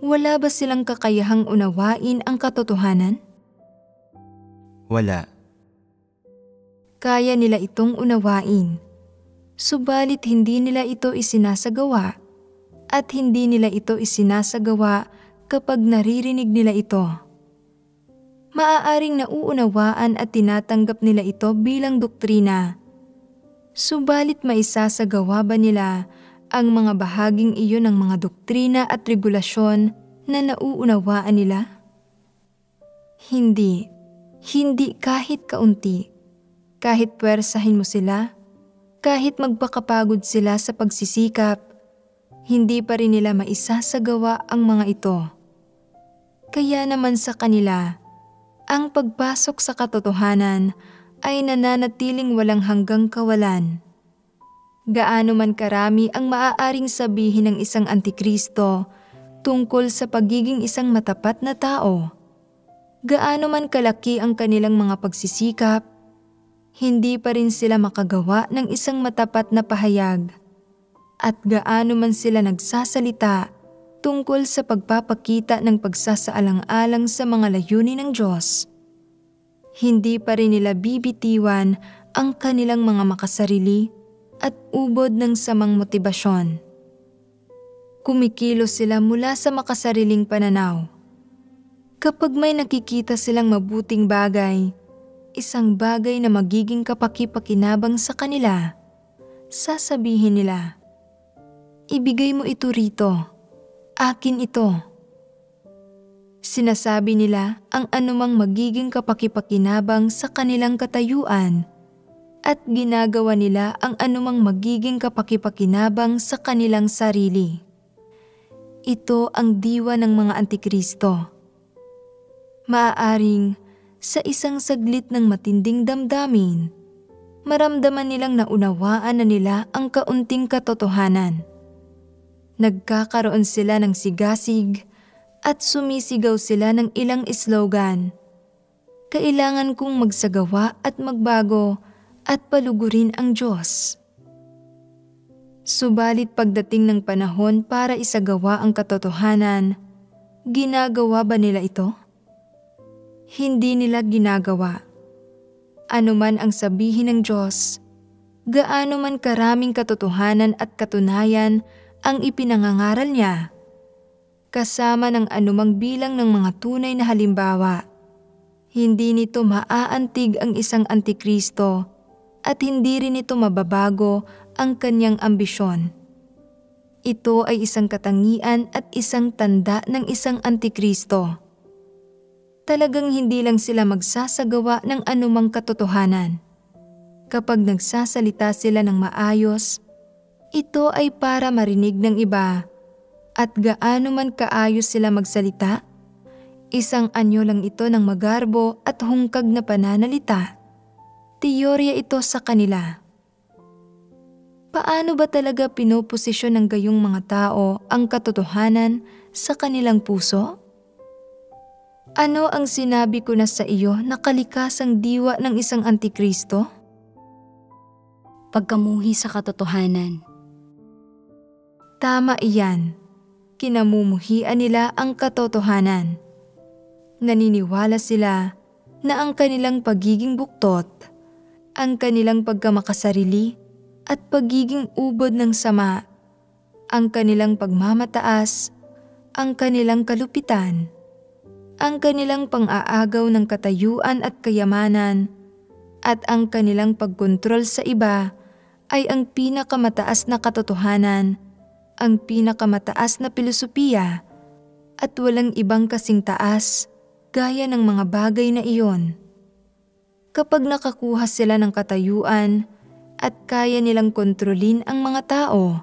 Wala ba silang kakayahang unawain ang katotohanan? Wala. Kaya nila itong unawain, subalit hindi nila ito isinasagawa at hindi nila ito isinasagawa kapag naririnig nila ito. Maaaring nauunawaan at tinatanggap nila ito bilang doktrina, subalit maisasagawa ba nila ang mga bahaging iyon ng mga doktrina at regulasyon na nauunawaan nila? Hindi. Hindi kahit kaunti. Kahit puwersahin mo sila, kahit magpakapagod sila sa pagsisikap, hindi pa rin nila maisasagawa ang mga ito. Kaya naman sa kanila, ang pagpasok sa katotohanan ay nananatiling walang hanggang kawalan. Gaano man karami ang maaaring sabihin ng isang antikristo tungkol sa pagiging isang matapat na tao, gaano man kalaki ang kanilang mga pagsisikap, hindi pa rin sila makagawa ng isang matapat na pahayag. At gaano man sila nagsasalita tungkol sa pagpapakita ng pagsasaalang-alang sa mga layunin ng Diyos, hindi pa rin nila bibitiwan ang kanilang mga makasarili at ubod ng samang motibasyon. Kumikilos sila mula sa makasariling pananaw. Kapag may nakikita silang mabuting bagay, isang bagay na magiging kapaki-pakinabang sa kanila, sasabihin nila, "Ibigay mo ito rito, akin ito." Sinasabi nila ang anumang magiging kapaki-pakinabang sa kanilang katayuan at ginagawa nila ang anumang magiging kapaki-pakinabang sa kanilang sarili. Ito ang diwa ng mga antikristo. Maaaring sa isang saglit ng matinding damdamin, maramdaman nilang naunawaan na nila ang kaunting katotohanan. Nagkakaroon sila ng sigasig at sumisigaw sila ng ilang slogan. Kailangan kong magsagawa at magbago at palugurin ang Diyos. Subalit pagdating ng panahon para isagawa ang katotohanan, ginagawa ba nila ito? Hindi nila ginagawa. Ano man ang sabihin ng Diyos, gaano man karaming katotohanan at katunayan ang ipinangangaral niya, kasama ng anumang bilang ng mga tunay na halimbawa, hindi nito maaantig ang isang antikristo at hindi rin ito mababago ang kanyang ambisyon. Ito ay isang katangian at isang tanda ng isang antikristo. Talagang hindi lang sila magsasagawa ng anumang katotohanan. Kapag nagsasalita sila ng maayos, ito ay para marinig ng iba. At gaano man kaayos sila magsalita, isang anyo lang ito ng magarbo at hungkag na pananalita. Teorya ito sa kanila. Paano ba talaga pinoposisyon ng gayong mga tao ang katotohanan sa kanilang puso? Ano ang sinabi ko na sa iyo na kalikasang diwa ng isang antikristo? Pagkamuhi sa katotohanan. Tama iyan. Kinamumuhian nila ang katotohanan. Naniniwala sila na ang kanilang pagiging buktot, ang kanilang pagkamakasarili at pagiging ubod ng sama, ang kanilang pagmamataas, ang kanilang kalupitan, ang kanilang pang-aagaw ng katayuan at kayamanan, at ang kanilang pagkontrol sa iba ay ang pinakamataas na katotohanan, ang pinakamataas na pilosopiya, at walang ibang kasing taas gaya ng mga bagay na iyon. Kapag nakakuha sila ng katayuan at kaya nilang kontrolin ang mga tao,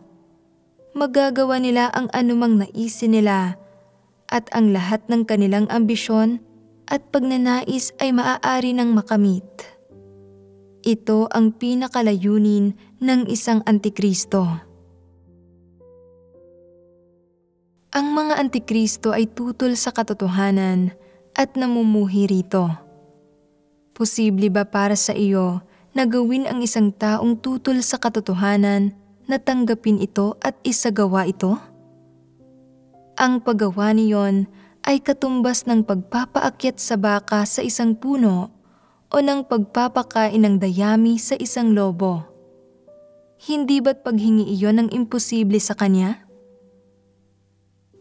magagawa nila ang anumang naisin nila at ang lahat ng kanilang ambisyon at pagnanais ay maaari ng makamit. Ito ang pinakalayunin ng isang antikristo. Ang mga antikristo ay tutol sa katotohanan at namumuhi rito. Posible ba para sa iyo na gawin ang isang taong tutol sa katotohanan na tanggapin ito at isagawa ito? Ang paggawa niyon ay katumbas ng pagpapaakyat sa baka sa isang puno o ng pagpapakain ng dayami sa isang lobo. Hindi ba't paghingi iyon ng imposible sa kanya?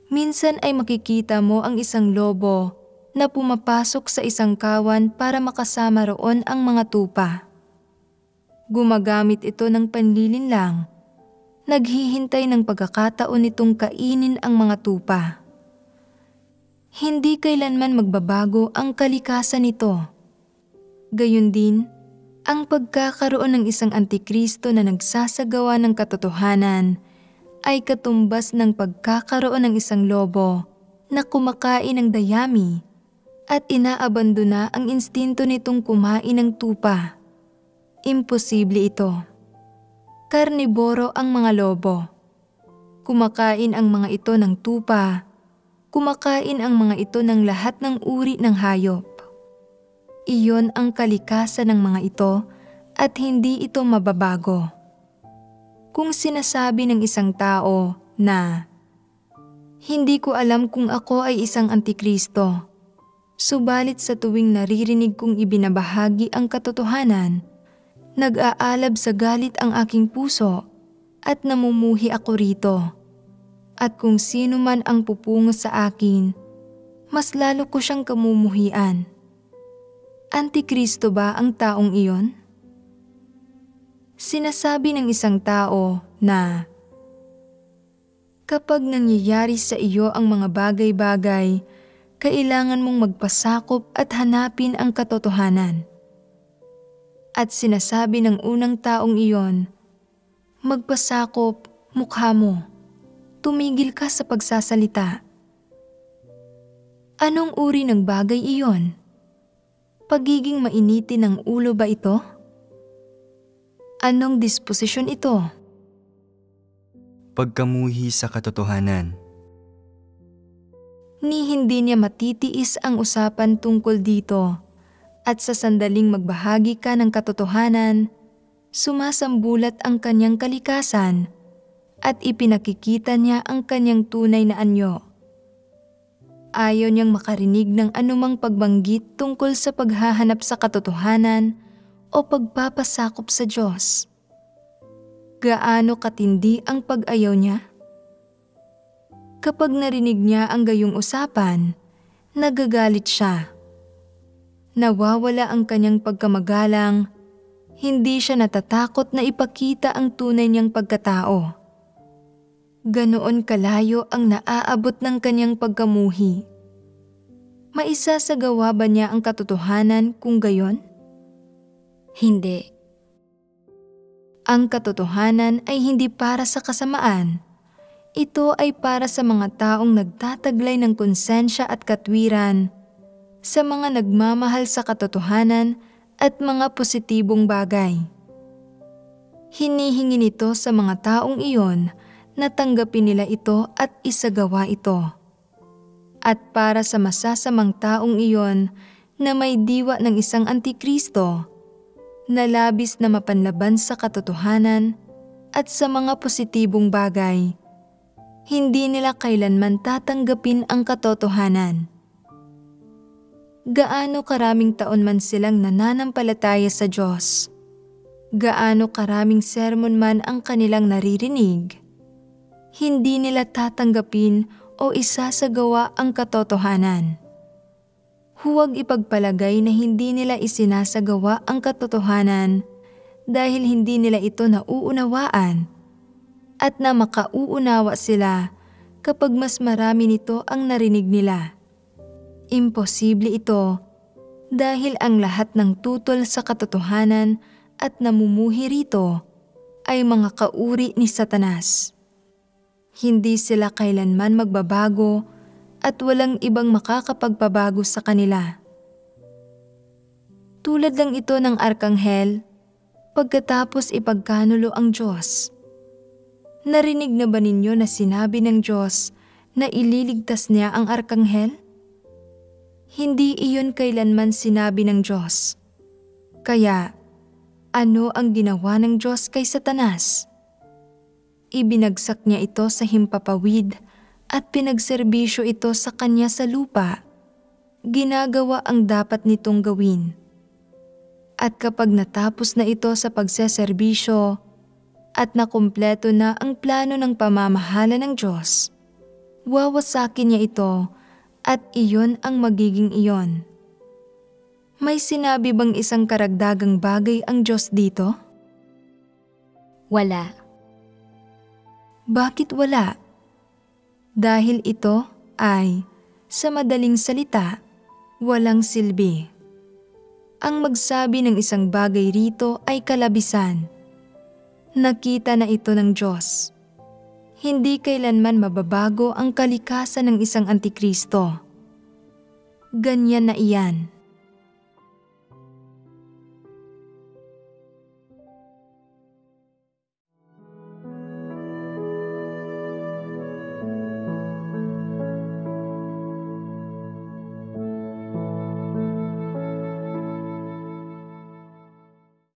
Minsan ay makikita mo ang isang lobo na pumapasok sa isang kawan para makasama roon ang mga tupa. Gumagamit ito ng panlilinlang. Naghihintay ng pagkakataon nitong kainin ang mga tupa. Hindi kailanman magbabago ang kalikasan nito. Gayun din, ang pagkakaroon ng isang antikristo na nagsasagawa ng katotohanan ay katumbas ng pagkakaroon ng isang lobo na kumakain ng dayami at inaabandona ang instinto nitong kumain ng tupa. Imposible ito. Karniboro ang mga lobo. Kumakain ang mga ito ng tupa. Kumakain ang mga ito ng lahat ng uri ng hayop. Iyon ang kalikasan ng mga ito at hindi ito mababago. Kung sinasabi ng isang tao na, "Hindi ko alam kung ako ay isang antikristo," subalit sa tuwing naririnig kong ibinabahagi ang katotohanan, nag-aalab sa galit ang aking puso at namumuhi ako rito. At kung sino man ang pupungo sa akin, mas lalo ko siyang kamumuhian. Antikristo ba ang taong iyon? Sinasabi ng isang tao na, kapag nangyayari sa iyo ang mga bagay-bagay, kailangan mong magpasakop at hanapin ang katotohanan. At sinasabi ng unang taong iyon, magpasakop, mukha mo. Tumigil ka sa pagsasalita. Anong uri ng bagay iyon? Pagiging mainitin ng ulo ba ito? Anong disposisyon ito? Pagkamuhi sa katotohanan. Ni hindi niya matitiis ang usapan tungkol dito, at sa sandaling magbahagi ka ng katotohanan, sumasambulat ang kanyang kalikasan at ipinakikita niya ang kanyang tunay na anyo. Ayaw niyang makarinig ng anumang pagbanggit tungkol sa paghahanap sa katotohanan o pagpapasakop sa Diyos. Gaano katindi ang pag-ayaw niya? Kapag narinig niya ang gayong usapan, nagagalit siya. Nawawala ang kanyang pagkamagalang, hindi siya natatakot na ipakita ang tunay niyang pagkatao. Ganoon kalayo ang naaabot ng kanyang pagkamuhi. Maisasagawa ba niya ang katotohanan kung gayon? Hindi. Ang katotohanan ay hindi para sa kasamaan. Ito ay para sa mga taong nagtataglay ng konsensya at katwiran, sa mga nagmamahal sa katotohanan at mga positibong bagay. Hinihingi nito sa mga taong iyon na tanggapin nila ito at isagawa ito. At para sa masasamang taong iyon na may diwa ng isang antikristo, na labis na mapanlaban sa katotohanan at sa mga positibong bagay, hindi nila kailanman tatanggapin ang katotohanan. Gaano karaming taon man silang nananampalataya sa Diyos, gaano karaming sermon man ang kanilang naririnig, hindi nila tatanggapin o isasagawa ang katotohanan. Huwag ipagpalagay na hindi nila isinasagawa ang katotohanan dahil hindi nila ito nauunawaan, at na makauunawa sila kapag mas marami nito ang narinig nila. Imposible ito dahil ang lahat ng tutol sa katotohanan at namumuhi rito ay mga kauri ni Satanas. Hindi sila kailanman magbabago at walang ibang makakapagpabago sa kanila. Tulad lang ito ng arkanghel pagkatapos ipagkanulo ang Diyos. Narinig na ba ninyo na sinabi ng Diyos na ililigtas niya ang arkanghel? Hindi iyon kailanman sinabi ng Diyos. Kaya, ano ang ginawa ng Diyos kay Satanas? Ibinagsak niya ito sa himpapawid at pinagserbisyo ito sa kanya sa lupa. Ginagawa ang dapat nitong gawin. At kapag natapos na ito sa pagseserbisyo, at nakumpleto na ang plano ng pamamahala ng Diyos, wawasakin niya ito at iyon ang magiging iyon. May sinabi bang isang karagdagang bagay ang Diyos dito? Wala. Bakit wala? Dahil ito ay, sa madaling salita, walang silbi. Ang magsabi ng isang bagay rito ay kalabisan. Nakita na ito ng Diyos. Hindi kailanman mababago ang kalikasan ng isang antikristo. Ganyan na iyan.